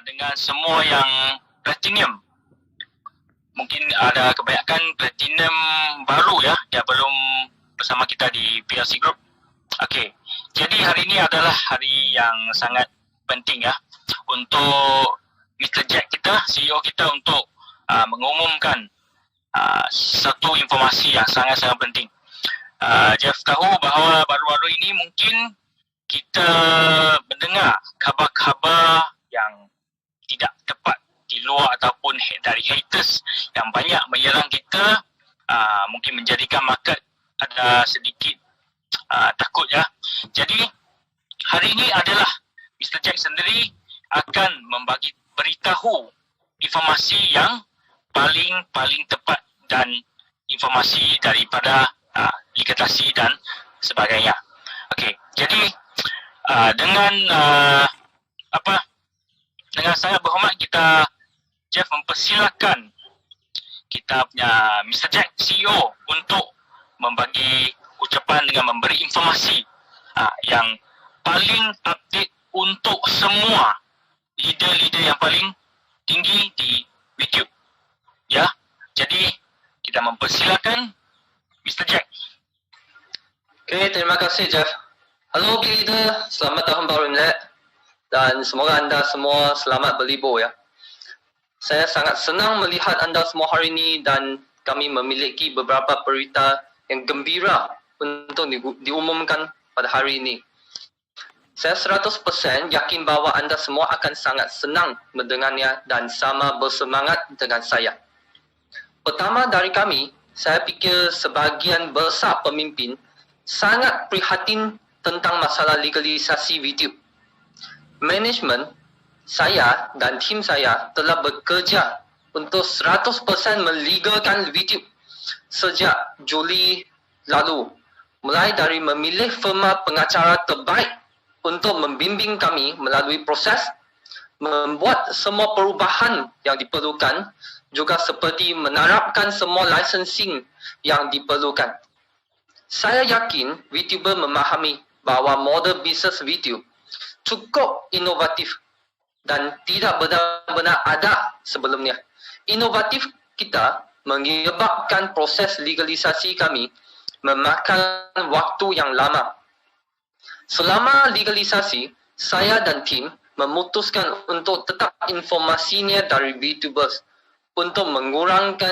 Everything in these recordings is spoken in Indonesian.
dengan semua yang platinum. Mungkin ada kebanyakan platinum baru ya, dia belum bersama kita di PLC Group. Okey, jadi hari ini adalah hari yang sangat penting ya untuk Mr. Jack kita, CEO kita untuk mengumumkan satu informasi yang sangat-sangat penting. Jeff tahu bahawa baru-baru ini mungkin kita mendengar khabar-khabar yang tidak tepat di luar ataupun dari haters yang banyak menyerang kita, mungkin menjadikan market ada sedikit takut ya. Jadi hari ini adalah Mr. Jack sendiri akan beritahu informasi yang paling tepat dan informasi daripada legislasi dan sebagainya. Okey, jadi dengan sangat berhormat kita Jeff mempersilakan kita punya Mr. Jack CEO untuk membagi ucapan dengan memberi informasi yang paling update untuk semua leader-leader yang paling tinggi di YouTube. Ya, jadi kita mempersilakan Mr. Jack. Okay, terima kasih Jeff. Halo leader, selamat tahun baru Imlek dan semoga anda semua selamat berlibur ya. Saya sangat senang melihat anda semua hari ini dan kami memiliki beberapa berita yang gembira untuk diumumkan pada hari ini. Saya 100% yakin bahawa anda semua akan sangat senang mendengarnya dan sama bersemangat dengan saya. Pertama dari kami, saya fikir sebahagian besar pemimpin sangat prihatin tentang masalah legalisasi YouTube. Management, saya dan tim saya telah bekerja untuk 100% melegalkan YouTube sejak Juli lalu. Mulai dari memilih firma pengacara terbaik untuk membimbing kami melalui proses, membuat semua perubahan yang diperlukan, juga seperti menerapkan semua licensing yang diperlukan. Saya yakin VTuber memahami bahawa model bisnes video cukup inovatif dan tidak benar-benar ada sebelumnya. Inovatif kita menyebabkan proses legalisasi kami memakan waktu yang lama. Selama legalisasi, saya dan tim memutuskan untuk tetap informasinya dari VTubers untuk mengurangkan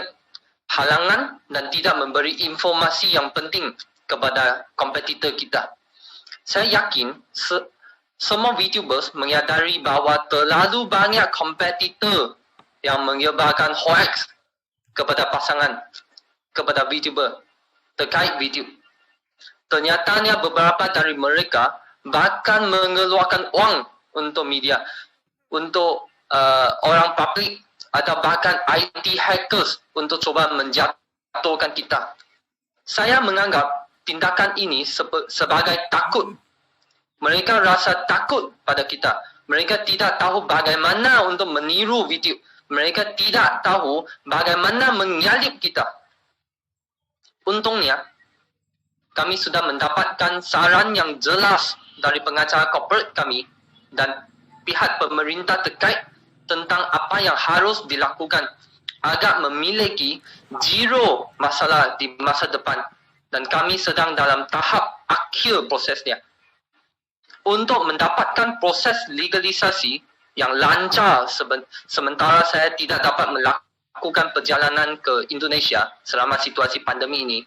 halangan dan tidak memberi informasi yang penting kepada kompetitor kita. Saya yakin semua VTubers menyadari bahawa terlalu banyak kompetitor yang menyebarkan hoax kepada pasangan, kepada VTuber terkait video. Ternyatanya beberapa dari mereka bahkan mengeluarkan wang untuk media, untuk orang publik atau bahkan IT hackers untuk cuba menjatuhkan kita. Saya menganggap tindakan ini sebagai takut. Mereka rasa takut pada kita. Mereka tidak tahu bagaimana untuk meniru video. Mereka tidak tahu bagaimana menyalip kita. Untungnya, kami sudah mendapatkan saran yang jelas dari pengacara corporate kami dan pihak pemerintah terkait tentang apa yang harus dilakukan agar memiliki zero masalah di masa depan, dan kami sedang dalam tahap akhir prosesnya. Untuk mendapatkan proses legalisasi yang lancar sementara saya tidak dapat melakukan perjalanan ke Indonesia selama situasi pandemi ini,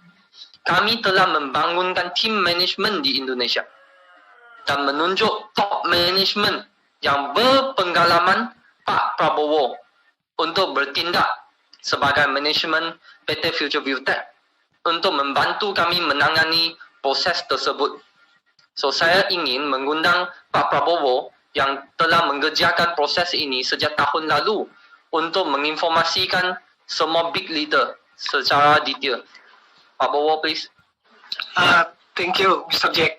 kami telah membangunkan tim management di Indonesia dan menunjuk top management yang berpengalaman Pak Prabowo untuk bertindak sebagai manajemen PT Future View Tech untuk membantu kami menangani proses tersebut. So, saya ingin mengundang Pak Prabowo yang telah mengerjakan proses ini sejak tahun lalu untuk menginformasikan semua big leader secara detail. Pak Prabowo, please. Thank you, Mr. Jack.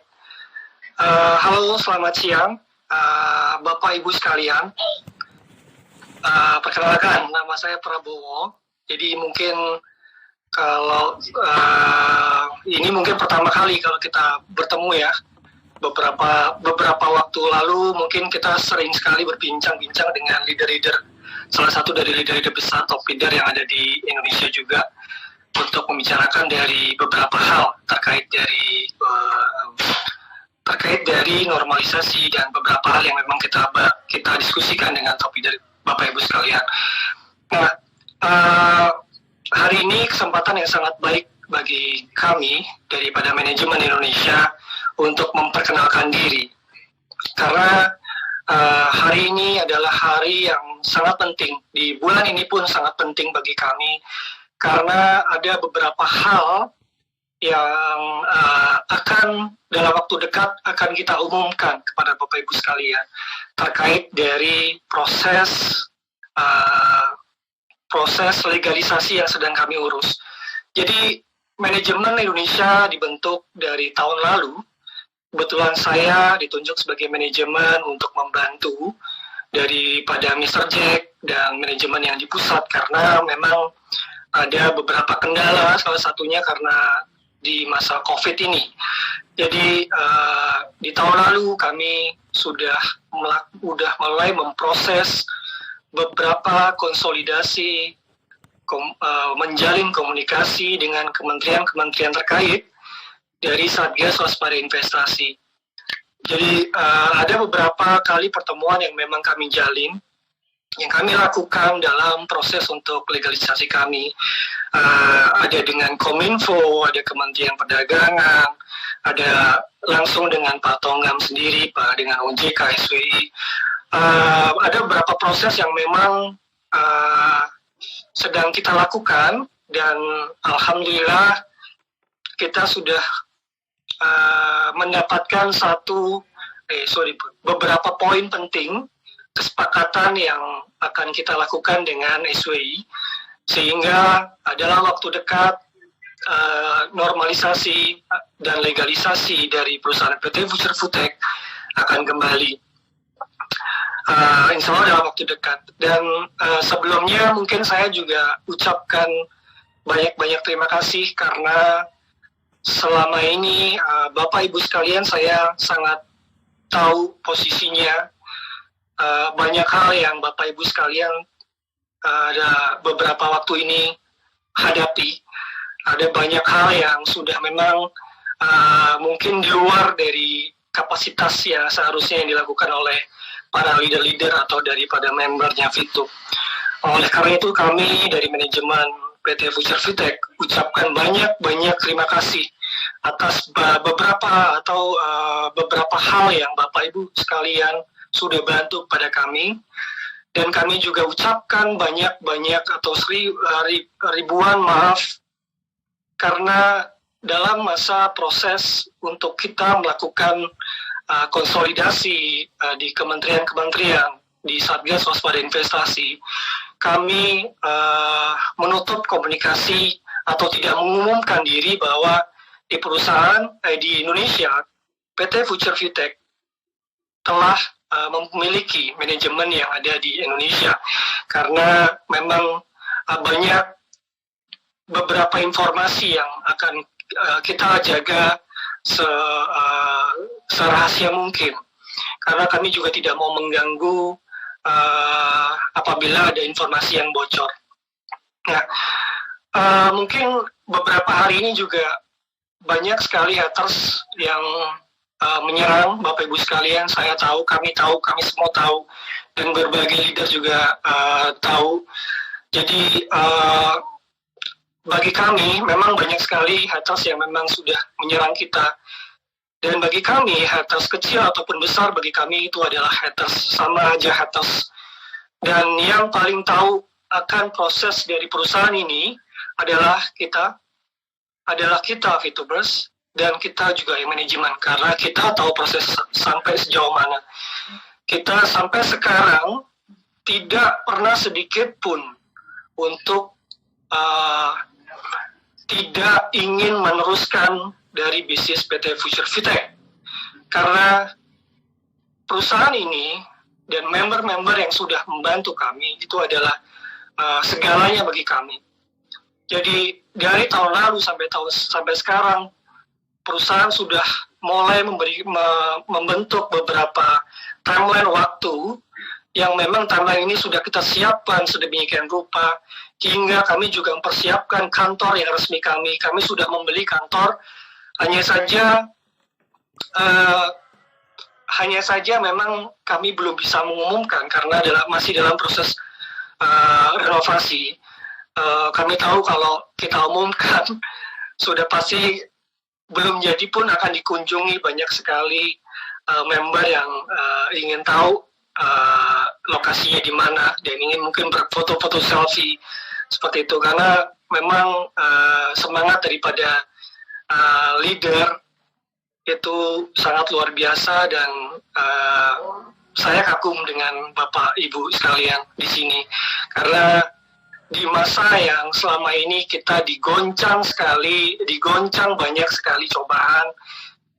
Halo, selamat siang, Bapak Ibu sekalian. Perkenalkan, nama saya Prabowo. Jadi mungkin kalau ini mungkin pertama kali kalau kita bertemu ya. beberapa waktu lalu mungkin kita sering sekali berbincang-bincang dengan leader-leader, salah satu dari leader-leader besar top leader yang ada di Indonesia juga, untuk membicarakan dari beberapa hal terkait dari normalisasi dan beberapa hal yang memang kita diskusikan dengan top leader Bapak Ibu sekalian. Nah, hari ini kesempatan yang sangat baik bagi kami daripada manajemen Indonesia untuk memperkenalkan diri, karena hari ini adalah hari yang sangat penting, di bulan ini pun sangat penting bagi kami, karena ada beberapa hal yang akan dalam waktu dekat akan kita umumkan kepada Bapak Ibu sekalian terkait dari proses legalisasi yang sedang kami urus. Jadi manajemen Indonesia dibentuk dari tahun lalu. Kebetulan saya ditunjuk sebagai manajemen untuk membantu daripada Mr. Jack dan manajemen yang di pusat, karena memang ada beberapa kendala, salah satunya karena di masa COVID ini. Jadi di tahun lalu kami sudah mulai memproses beberapa konsolidasi, menjalin komunikasi dengan kementerian-kementerian terkait dari Satgas Waspada Investasi. Jadi ada beberapa kali pertemuan yang memang kami jalin, yang kami lakukan dalam proses untuk legalisasi kami. Ada dengan Kominfo, ada Kementerian Perdagangan, ada langsung dengan Pak Tongam sendiri, Pak dengan OJK, SWI. Ada beberapa proses yang memang sedang kita lakukan, dan alhamdulillah kita sudah mendapatkan beberapa poin penting kesepakatan yang akan kita lakukan dengan SWI, sehingga dalam waktu dekat normalisasi dan legalisasi dari perusahaan PT Future Foodtech akan kembali, insya Allah dalam waktu dekat. Dan sebelumnya mungkin saya juga ucapkan banyak terima kasih, karena selama ini Bapak Ibu sekalian, saya sangat tahu posisinya. Banyak hal yang Bapak Ibu sekalian ada beberapa waktu ini hadapi. Ada banyak hal yang sudah memang mungkin di luar dari kapasitas yang seharusnya yang dilakukan oleh para leader-leader atau daripada membernya FITU. Oleh karena itu kami dari manajemen PT Future Foodtech ucapkan banyak terima kasih atas beberapa hal yang Bapak Ibu sekalian sudah bantu pada kami, dan kami juga ucapkan banyak atau ribuan maaf, karena dalam masa proses untuk kita melakukan konsolidasi di kementerian-kementerian di Satgas Waspada Investasi, kami menutup komunikasi atau tidak mengumumkan diri bahwa di perusahaan di Indonesia PT Future Foodtech telah memiliki manajemen yang ada di Indonesia, karena memang banyak beberapa informasi yang akan kita jaga serahasia mungkin, karena kami juga tidak mau mengganggu apabila ada informasi yang bocor. Nah, mungkin beberapa hari ini juga banyak sekali haters yang menyerang Bapak Ibu sekalian. Saya tahu, kami semua tahu, dan berbagai leader juga tahu. Jadi bagi kami memang banyak sekali haters yang memang sudah menyerang kita. Dan bagi kami, haters kecil ataupun besar, bagi kami itu adalah haters, sama aja haters. Dan yang paling tahu akan proses dari perusahaan ini adalah kita VTubers, dan kita juga yang manajemen, karena kita tahu proses sampai sejauh mana. Kita sampai sekarang tidak pernah sedikit pun untuk tidak ingin meneruskan dari bisnis PT Future Foodtech, karena perusahaan ini dan member-member yang sudah membantu kami itu adalah segalanya bagi kami. Jadi dari tahun lalu sampai sekarang, perusahaan sudah mulai membentuk beberapa timeline waktu yang memang timeline ini sudah kita siapkan sedemikian rupa, hingga kami juga mempersiapkan kantor yang resmi kami. Kami sudah membeli kantor, hanya saja memang kami belum bisa mengumumkan karena masih dalam proses renovasi. Kami tahu kalau kita umumkan sudah pasti belum jadi pun akan dikunjungi banyak sekali member yang ingin tahu lokasinya di mana dan ingin mungkin berfoto-foto selfie seperti itu, karena memang semangat daripada leader itu sangat luar biasa dan saya kagum dengan Bapak Ibu sekalian di sini, karena di masa yang selama ini kita digoncang banyak sekali cobaan,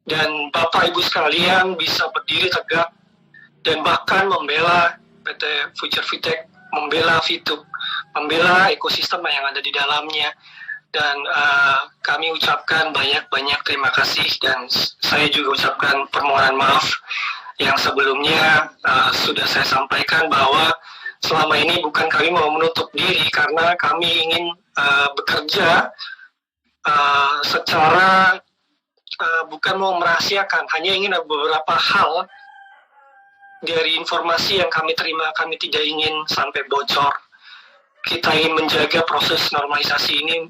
dan Bapak Ibu sekalian bisa berdiri tegak dan bahkan membela PT Future Fitech, membela Fitub, membela ekosistem yang ada di dalamnya. Dan kami ucapkan banyak-banyak terima kasih, dan saya juga ucapkan permohonan maaf yang sebelumnya sudah saya sampaikan bahwa selama ini bukan kami mau menutup diri, karena kami ingin bekerja secara bukan mau merahasiakan, hanya ingin ada beberapa hal dari informasi yang kami terima, kami tidak ingin sampai bocor. Kita ingin menjaga proses normalisasi ini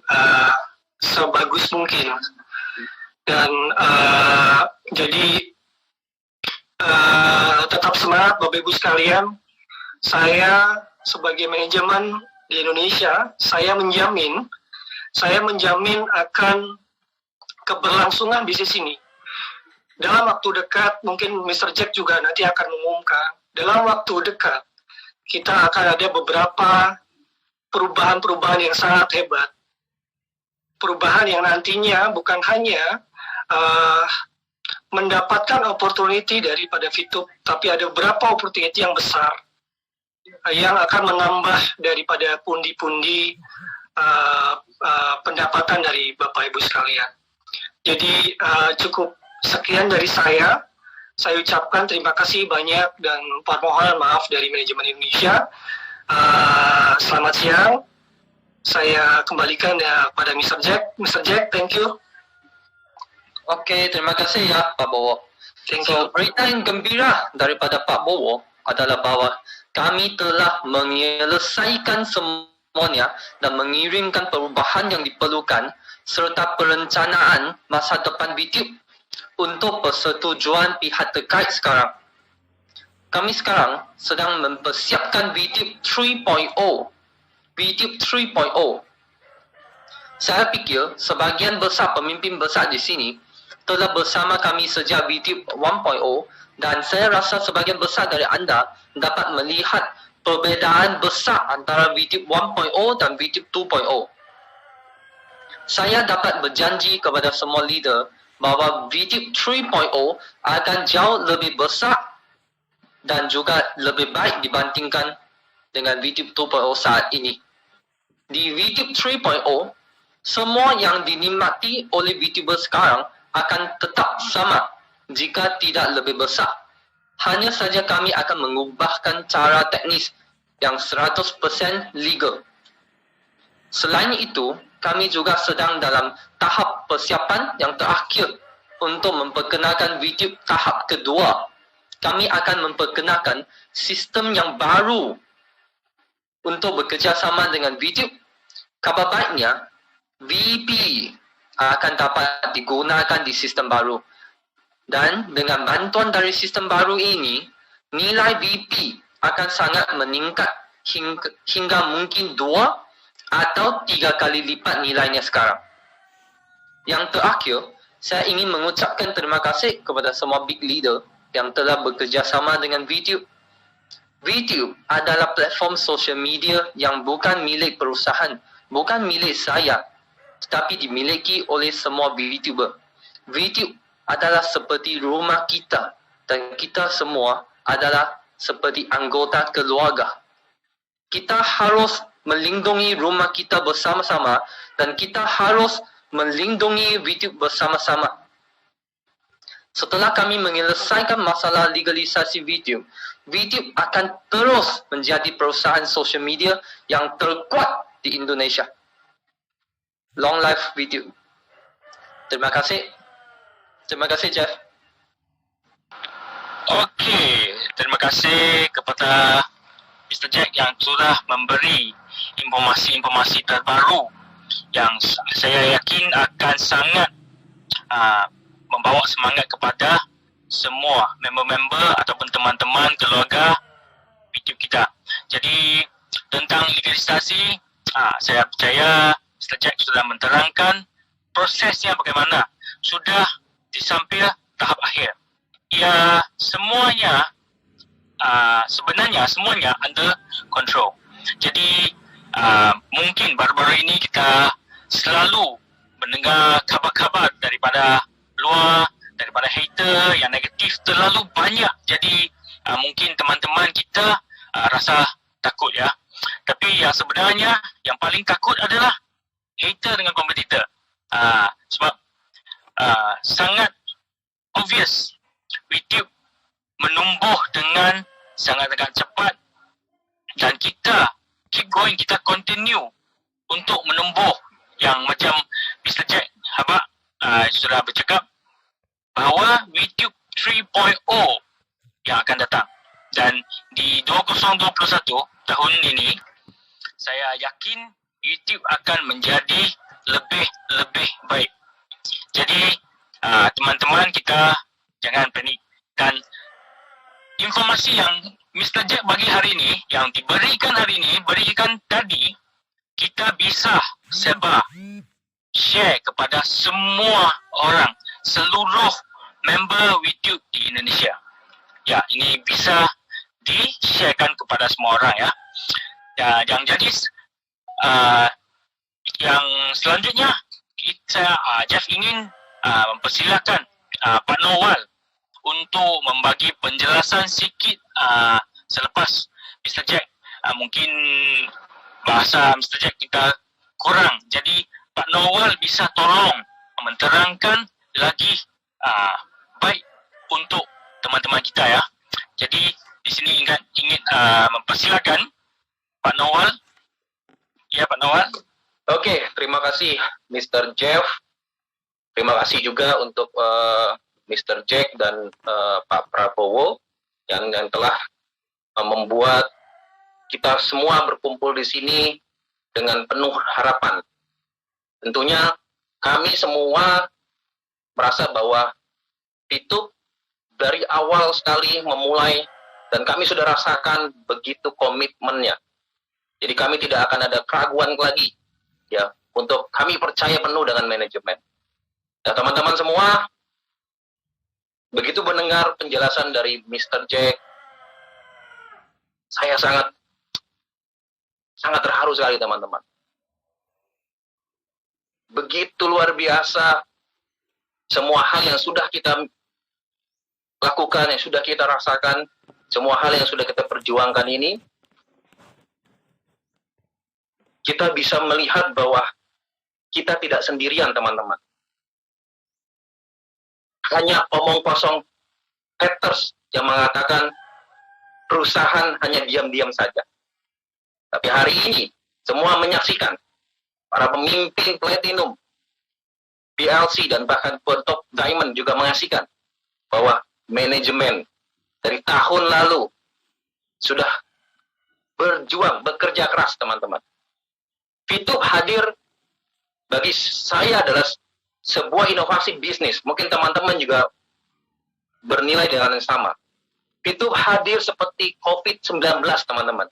sebagus mungkin. Dan jadi tetap semangat Bapak Ibu sekalian. Saya sebagai manajemen di Indonesia, saya menjamin akan keberlangsungan bisnis ini. Dalam waktu dekat, mungkin Mr. Jack juga nanti akan mengumumkan, dalam waktu dekat, kita akan ada beberapa perubahan-perubahan yang sangat hebat. Perubahan yang nantinya bukan hanya mendapatkan opportunity daripada Fitub, tapi ada beberapa opportunity yang besar, yang akan menambah daripada pundi-pundi pendapatan dari Bapak Ibu sekalian. Jadi cukup sekian dari saya. Saya ucapkan terima kasih banyak dan permohonan maaf dari manajemen Indonesia. Selamat siang. Saya kembalikan kepada Mr. Jack. Mr. Jack, thank you. Oke, terima kasih ya Pak Bowo. Thank you. Berita yang gembira daripada Pak Bowo adalah bahwa kami telah menyelesaikan semuanya dan mengirimkan perubahan yang diperlukan serta perencanaan masa depan Fitub untuk persetujuan pihak terkait sekarang. Kami sekarang sedang mempersiapkan Fitub 3.0. Fitub 3.0. Saya fikir sebahagian besar pemimpin besar di sini telah bersama kami sejak Fitub 1.0 dan saya rasa sebahagian besar dari anda dapat melihat perbezaan besar antara Fitub 1.0 dan Fitub 2.0. Saya dapat berjanji kepada semua leader bahawa Fitub 3.0 akan jauh lebih besar dan juga lebih baik dibandingkan dengan Fitub 2.0 saat ini. Di Fitub 3.0, semua yang dinikmati oleh VTuber sekarang akan tetap sama jika tidak lebih besar. Hanya saja kami akan mengubahkan cara teknis yang 100% legal. Selain itu, kami juga sedang dalam tahap persiapan yang terakhir untuk memperkenalkan Fitub tahap kedua. Kami akan memperkenalkan sistem yang baru untuk bekerjasama dengan Fitub. Kabar baiknya, VP akan dapat digunakan di sistem baru. Dan dengan bantuan dari sistem baru ini, nilai VP akan sangat meningkat hingga mungkin 2 atau 3 kali lipat nilainya sekarang. Yang terakhir, saya ingin mengucapkan terima kasih kepada semua big leader yang telah bekerjasama dengan Fitub. Fitub adalah platform social media yang bukan milik perusahaan, bukan milik saya, tetapi dimiliki oleh semua VTuber. Fitub adalah seperti rumah kita dan kita semua adalah seperti anggota keluarga. Kita harus melindungi rumah kita bersama-sama dan kita harus melindungi Fitub bersama-sama. Setelah kami menyelesaikan masalah legalisasi video, YouTube akan terus menjadi perusahaan social media yang terkuat di Indonesia. Long life video. Terima kasih. Terima kasih, Jeff. Okey, terima kasih kepada Mr. Jack yang sudah memberi informasi-informasi terbaru yang saya yakin akan sangat membawa semangat kepada semua member-member ataupun teman-teman keluarga YouTube kita. Jadi tentang legalisasi, saya percaya Mr. Jack sudah menerangkan prosesnya bagaimana. Sudah disampai tahap akhir. Ya, semuanya sebenarnya semuanya under control. Jadi mungkin baru-baru ini kita selalu mendengar kabar-kabar daripada luar, daripada hater yang negatif terlalu banyak. Jadi mungkin teman-teman kita rasa takut ya. Tapi yang sebenarnya yang paling takut adalah hater dengan kompetitor. Sebab sangat obvious YouTube menumbuh dengan sangat-sangat cepat dan kita keep going, kita continue untuk menumbuh yang macam Mr. Jack Habak sudah bercakap bahawa YouTube 3.0 yang akan datang. Dan di 2021 tahun ini saya yakin YouTube akan menjadi lebih baik. Jadi teman-teman kita jangan panik, dan informasi yang Mr. Jack bagi hari ini, yang diberikan hari ini, berikan tadi, kita bisa sebar, share kepada semua orang, seluruh member YouTube di Indonesia. Ya, ini bisa di-sharekan kepada semua orang ya. Yang jadi yang selanjutnya Jeff ingin mempersilakan Pak Noel untuk membagi penjelasan sikit selepas Mr. Jack. Mungkin bahasa Mr. Jack kita kurang. Jadi Pak Noel bisa tolong menerangkan lagi baik untuk teman-teman kita ya. Jadi di sini ingin mempersilakan Pak Noel. Ya, Pak Noel. Oke, terima kasih Mr. Jeff. Terima kasih juga untuk Mr. Jack dan Pak Prabowo yang telah membuat kita semua berkumpul di sini dengan penuh harapan. Tentunya kami semua merasa bahwa itu dari awal sekali memulai dan kami sudah rasakan begitu komitmennya. Jadi kami tidak akan ada keraguan lagi ya, untuk kami percaya penuh dengan manajemen. Dan teman-teman semua, begitu mendengar penjelasan dari Mr. Jack, saya sangat terharu sekali teman-teman. Begitu luar biasa semua hal yang sudah kita lakukan, yang sudah kita rasakan, semua hal yang sudah kita perjuangkan ini, kita bisa melihat bahwa kita tidak sendirian teman-teman. Hanya omong kosong haters yang mengatakan perusahaan hanya diam-diam saja. Tapi hari ini semua menyaksikan, para pemimpin Platinum, PLC dan bahkan Top Diamond juga menyaksikan bahwa manajemen dari tahun lalu sudah berjuang, bekerja keras teman-teman. VTube hadir bagi saya adalah sebuah inovasi bisnis. Mungkin teman-teman juga bernilai dengan yang sama. VTube hadir seperti COVID-19 teman-teman.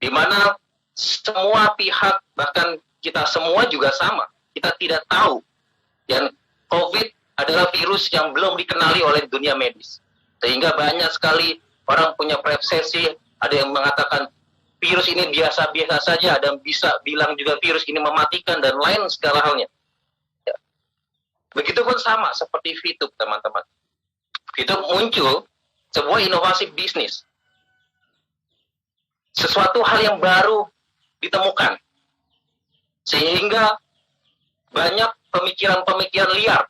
Di mana semua pihak, bahkan kita semua juga sama. Kita tidak tahu. Dan COVID adalah virus yang belum dikenali oleh dunia medis. Sehingga banyak sekali orang punya persepsi, ada yang mengatakan virus ini biasa-biasa saja, ada yang bisa bilang juga virus ini mematikan dan lain segala halnya. Ya. Begitupun sama seperti VTube teman-teman. VTube muncul sebuah inovasi bisnis. Sesuatu hal yang baru ditemukan. Sehingga banyak pemikiran-pemikiran liar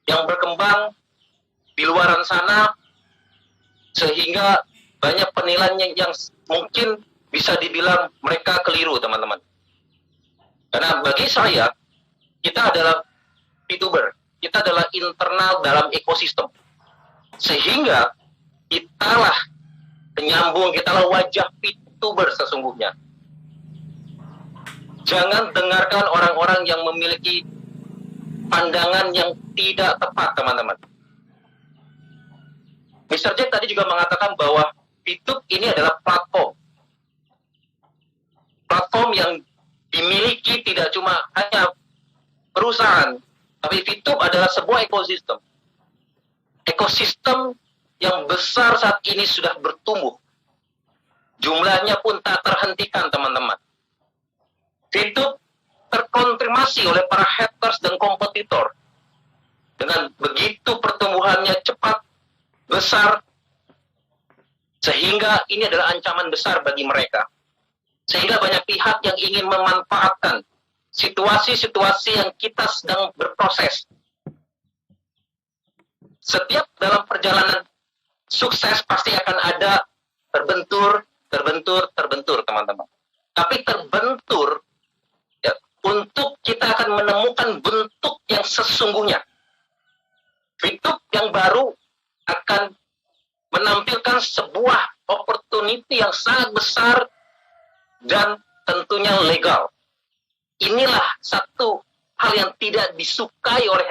yang berkembang di luaran sana, sehingga banyak penilaian yang mungkin bisa dibilang mereka keliru, teman-teman. Karena bagi saya, kita adalah VTuber, kita adalah internal dalam ekosistem. Sehingga kitalah penyambung, kitalah wajah VTuber sesungguhnya. Jangan dengarkan orang-orang yang memiliki pandangan yang tidak tepat, teman-teman. Mr. Jack tadi juga mengatakan bahwa VTube ini adalah platform. Platform yang dimiliki tidak cuma hanya perusahaan, tapi VTube adalah sebuah ekosistem. Ekosistem yang besar saat ini sudah bertumbuh. Jumlahnya pun tak terhentikan, teman-teman. VTube terkonfirmasi oleh para haters dan kompetitor. Dengan begitu pertumbuhannya cepat, besar, sehingga ini adalah ancaman besar bagi mereka. Sehingga banyak pihak yang ingin memanfaatkan situasi-situasi yang kita sedang berproses. Setiap dalam perjalanan sukses pasti akan ada terbentur, teman-teman. Tapi terbentur, ya, untuk kita akan menemukan bentuk yang sesungguhnya. VTube yang baru akan menampilkan sebuah opportunity yang sangat besar dan tentunya legal. Inilah satu hal yang tidak disukai oleh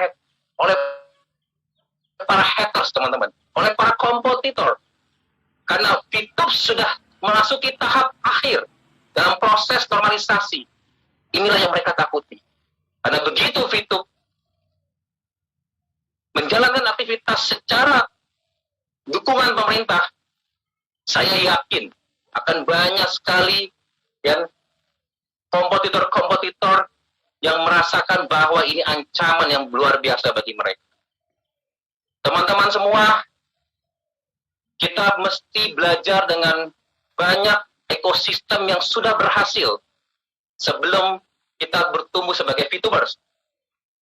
para haters, teman-teman, oleh para kompetitor. Karena VTube sudah memasuki tahap akhir dalam proses normalisasi. Inilah yang mereka takuti. Karena begitu VTube menjalankan aktivitas secara dukungan pemerintah, saya yakin akan banyak sekali yang kompetitor-kompetitor yang merasakan bahwa ini ancaman yang luar biasa bagi mereka. Teman-teman semua, kita mesti belajar dengan banyak ekosistem yang sudah berhasil sebelum kita bertumbuh sebagai VTubers.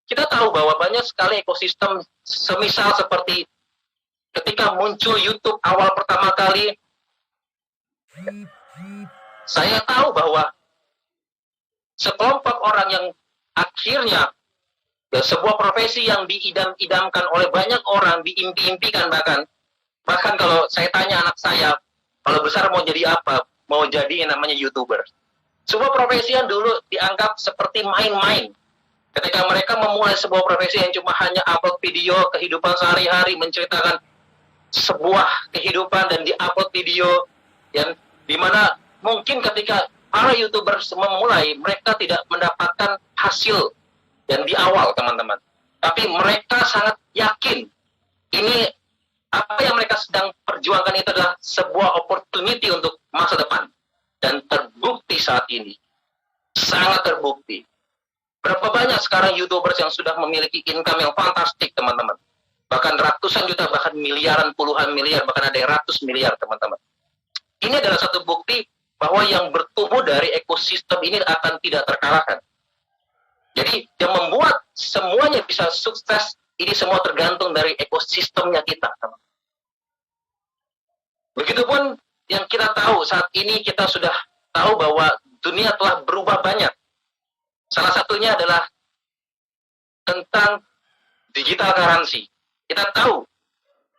Kita tahu bahwa banyak sekali ekosistem, semisal seperti ketika muncul YouTube awal pertama kali, saya tahu bahwa sekelompok orang yang akhirnya sebuah profesi yang diidam-idamkan oleh banyak orang, diimpi-impikan bahkan kalau saya tanya anak saya, kalau besar mau jadi apa? Mau jadi yang namanya YouTuber. Sebuah profesi yang dulu dianggap seperti main-main. Ketika mereka memulai sebuah profesi yang cuma hanya upload video kehidupan sehari-hari, menceritakan sebuah kehidupan dan di-upload video, yang dimana mungkin ketika para YouTubers memulai, mereka tidak mendapatkan hasil yang di awal, teman-teman. Tapi mereka sangat yakin ini apa yang mereka sedang perjuangkan itu adalah sebuah opportunity untuk masa depan. Dan terbukti saat ini. Sangat terbukti. Berapa banyak sekarang YouTubers yang sudah memiliki income yang fantastik, teman-teman. Bahkan ratusan juta, bahkan miliaran, puluhan miliar, bahkan ada yang ratus miliar, teman-teman. Ini adalah satu bukti bahwa yang bertumbuh dari ekosistem ini akan tidak terkalahkan. Jadi yang membuat semuanya bisa sukses, ini semua tergantung dari ekosistemnya kita, teman. Begitupun yang kita tahu saat ini, kita sudah tahu bahwa dunia telah berubah banyak. Salah satunya adalah tentang digital currency. Kita tahu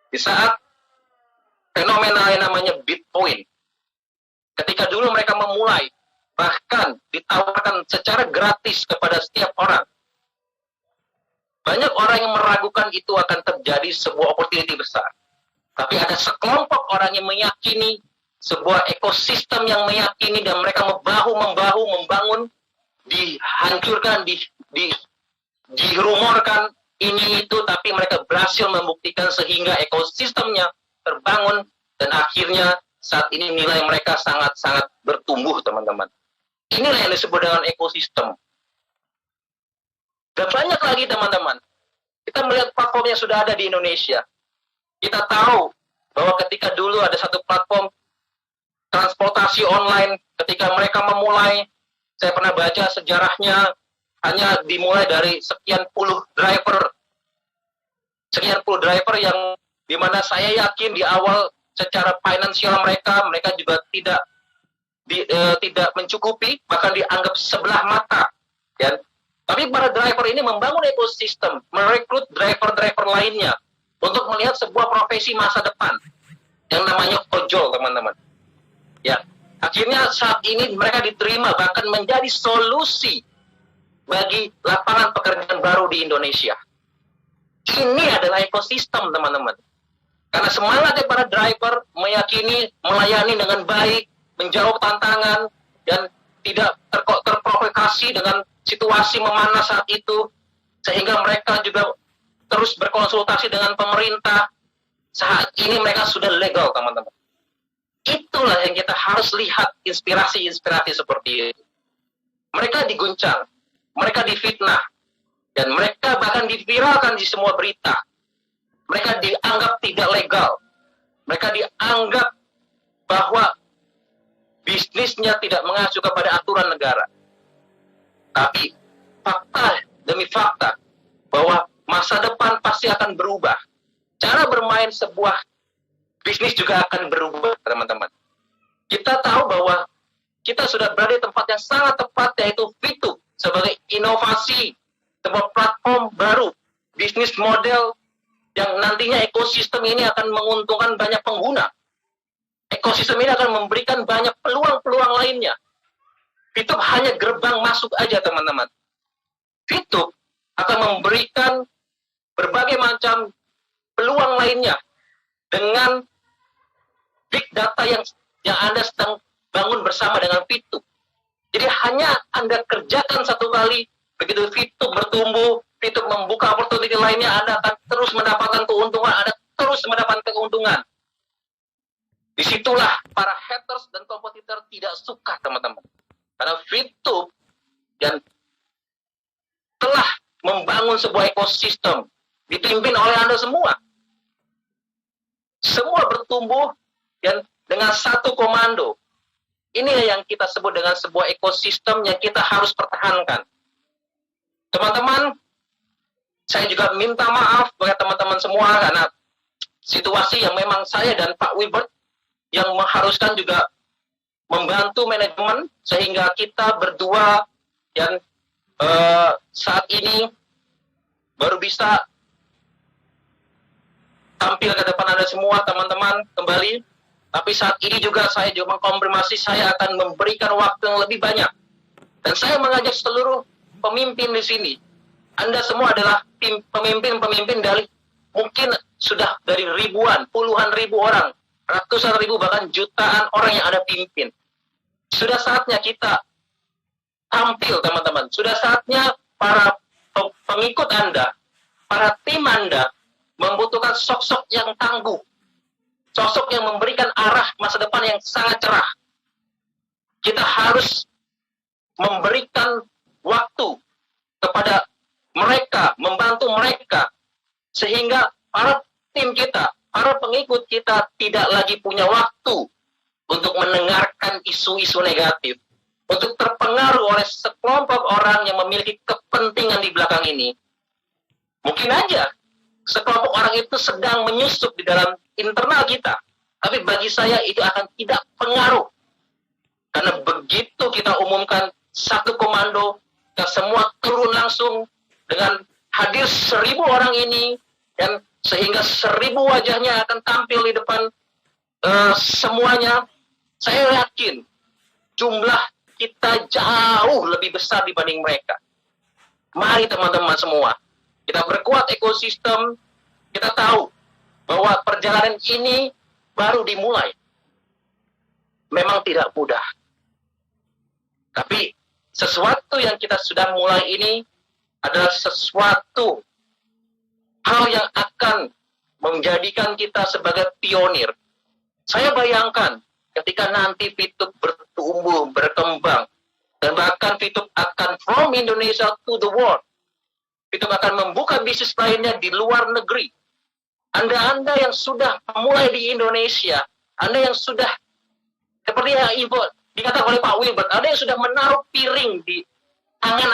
di saat fenomena yang namanya Bitcoin, ketika dulu mereka memulai, bahkan ditawarkan secara gratis kepada setiap orang. Banyak orang yang meragukan itu akan terjadi sebuah opportunity besar. Tapi ada sekelompok orang yang meyakini, sebuah ekosistem yang meyakini, dan mereka membahu-membahu membangun, dihancurkan, dirumorkan ini itu, tapi mereka berhasil membuktikan sehingga ekosistemnya terbangun, dan akhirnya saat ini nilai mereka sangat-sangat bertumbuh, teman-teman. Inilah yang disebut dengan ekosistem. Dan banyak lagi, teman-teman. Kita melihat platform yang sudah ada di Indonesia. Kita tahu bahwa ketika dulu ada satu platform transportasi online, ketika mereka memulai, saya pernah baca sejarahnya, hanya dimulai dari sekian puluh driver yang di mana saya yakin di awal secara finansial mereka juga tidak mencukupi, bahkan dianggap sebelah mata, ya. Tapi para driver ini membangun ekosistem, merekrut driver-driver lainnya untuk melihat sebuah profesi masa depan yang namanya ojol, teman-teman. Ya, akhirnya saat ini mereka diterima bahkan menjadi solusi bagi lapangan pekerjaan baru di Indonesia. Ini adalah ekosistem, teman-teman. Karena semangatnya para driver meyakini, melayani dengan baik, menjawab tantangan, dan tidak terprovokasi dengan situasi memanas saat itu, sehingga mereka juga terus berkonsultasi dengan pemerintah. Saat ini mereka sudah legal, teman-teman. Itulah yang kita harus lihat, inspirasi-inspirasi seperti itu. Mereka diguncang, mereka difitnah, dan mereka bahkan diviralkan di semua berita. Mereka dianggap tidak legal. Mereka dianggap bahwa bisnisnya tidak mengacu kepada aturan negara. Tapi fakta demi fakta bahwa masa depan pasti akan berubah. Cara bermain sebuah bisnis juga akan berubah, teman-teman. Kita tahu bahwa kita sudah berada di tempat yang sangat tepat, yaitu Fitup sebagai inovasi, sebuah platform baru, bisnis model yang nantinya ekosistem ini akan menguntungkan banyak pengguna. Ekosistem ini akan memberikan banyak peluang-peluang lainnya. Fitup hanya gerbang masuk aja, teman-teman. Fitup akan memberikan berbagai macam peluang lainnya dengan big data yang Anda sedang bangun bersama dengan Fitup. Jadi hanya Anda kerjakan satu kali, begitu Fitup bertumbuh, Fitup membuka opportunity lainnya, Anda akan terus mendapatkan keuntungan, Anda terus mendapatkan keuntungan. Disitulah para haters dan kompetitor tidak suka, teman-teman. Karena Fitup dan telah membangun sebuah ekosistem dipimpin oleh Anda semua. Semua bertumbuh dan dengan satu komando. Ini yang kita sebut dengan sebuah ekosistem yang kita harus pertahankan. Teman-teman, saya juga minta maaf kepada teman-teman semua karena situasi yang memang saya dan Pak Wilbert yang mengharuskan juga membantu manajemen sehingga kita berdua dan saat ini baru bisa tampil ke depan Anda semua, teman-teman, kembali. Tapi saat ini juga saya juga mengkonfirmasi saya akan memberikan waktu yang lebih banyak. Dan saya mengajak seluruh pemimpin di sini. Anda semua adalah pemimpin-pemimpin dari mungkin sudah dari ribuan, puluhan ribu orang, ratusan ribu, bahkan jutaan orang yang Anda pimpin. Sudah saatnya kita tampil, teman-teman. Sudah saatnya para pengikut Anda, para tim Anda, membutuhkan sosok yang tangguh. Sosok yang memberikan arah masa depan yang sangat cerah. Kita harus memberikan waktu kepada mereka, membantu mereka, sehingga para tim kita, para pengikut kita tidak lagi punya waktu untuk mendengarkan isu-isu negatif, untuk terpengaruh oleh sekelompok orang yang memiliki kepentingan di belakang ini. Mungkin aja sekelompok orang itu sedang menyusup di dalam internal kita, tapi bagi saya itu akan tidak pengaruh. Karena begitu kita umumkan satu komando, kita semua turun langsung dengan hadir 1000 orang ini, dan sehingga 1000 wajahnya akan tampil di depan semuanya. Saya yakin jumlah kita jauh lebih besar dibanding mereka. Mari teman-teman semua, kita berkuat ekosistem. Kita tahu bahwa perjalanan ini baru dimulai. Memang tidak mudah. Tapi sesuatu yang kita sudah mulai ini adalah sesuatu hal yang akan menjadikan kita sebagai pionir. Saya bayangkan ketika nanti Fitup bertumbuh, berkembang, dan bahkan Fitup akan from Indonesia to the world. Fitup akan membuka bisnis lainnya di luar negeri. Anda yang sudah mulai di Indonesia, Anda yang sudah, seperti yang Ibu dikatakan oleh Pak Wilbert, Anda yang sudah menaruh piring di tangan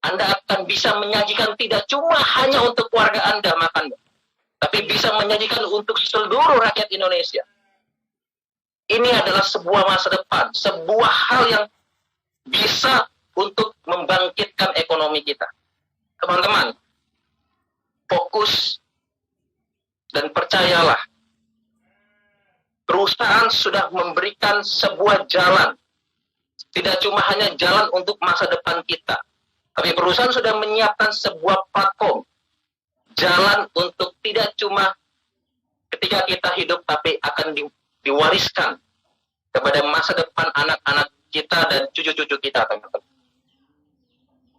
Anda akan bisa menyajikan tidak cuma hanya untuk keluarga Anda makan, tapi bisa menyajikan untuk seluruh rakyat Indonesia. Ini adalah sebuah masa depan, sebuah hal yang bisa untuk membangkitkan ekonomi kita. Teman-teman, fokus dan percayalah, perusahaan sudah memberikan sebuah jalan. Tidak cuma hanya jalan untuk masa depan kita, tapi perusahaan sudah menyiapkan sebuah platform, jalan untuk tidak cuma ketika kita hidup, tapi akan diwariskan kepada masa depan anak-anak kita dan cucu-cucu kita, teman-teman.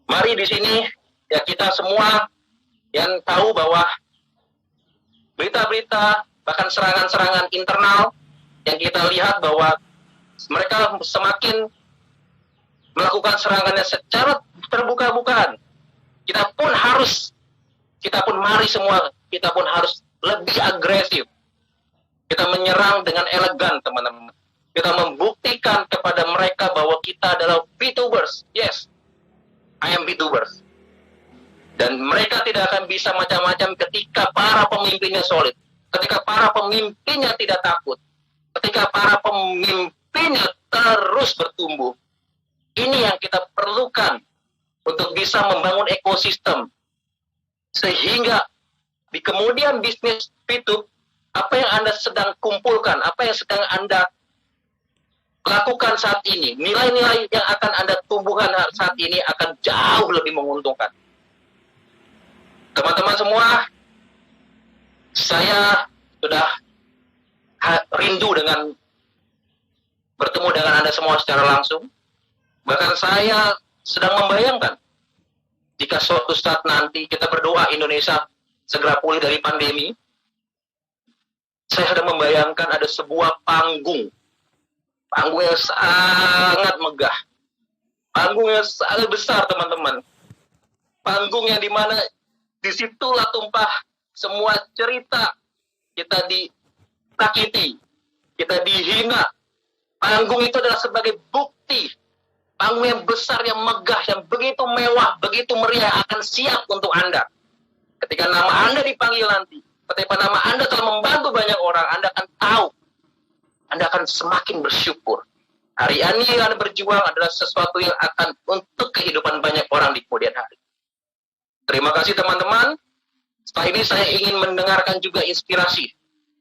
Mari di sini ya kita semua yang tahu bahwa berita-berita bahkan serangan-serangan internal yang kita lihat bahwa mereka semakin melakukan serangannya secara terbuka-bukaan. Kita pun mari semua, kita pun harus lebih agresif. Kita menyerang dengan elegan, teman-teman. Kita membuktikan kepada mereka bahwa kita adalah VTubers. Yes, I am VTubers. Dan mereka tidak akan bisa macam-macam ketika para pemimpinnya solid. Ketika para pemimpinnya tidak takut. Ketika para pemimpinnya terus bertumbuh. Ini yang kita perlukan untuk bisa membangun ekosistem. Sehingga di kemudian bisnis VTube, apa yang Anda sedang kumpulkan, apa yang sedang Anda lakukan saat ini, nilai-nilai yang akan Anda tumbuhkan saat ini akan jauh lebih menguntungkan. Teman-teman semua, saya sudah rindu dengan bertemu dengan Anda semua secara langsung. Bahkan saya sedang membayangkan jika suatu saat nanti kita berdoa Indonesia segera pulih dari pandemi, saya sedang membayangkan ada sebuah panggung yang sangat megah, panggung yang sangat besar, teman-teman, panggung yang dimana disitulah tumpah semua cerita kita disakiti, kita dihina. Panggung itu adalah sebagai bukti, panggung yang besar, yang megah, yang begitu mewah, begitu meriah akan siap untuk Anda. Ketika nama Anda dipanggil nanti, ketika nama Anda telah membantu banyak orang, Anda akan tahu, Anda akan semakin bersyukur. Hari ini yang Anda berjuang adalah sesuatu yang akan untuk kehidupan banyak orang di kemudian hari. Terima kasih teman-teman. Setelah ini saya ingin mendengarkan juga inspirasi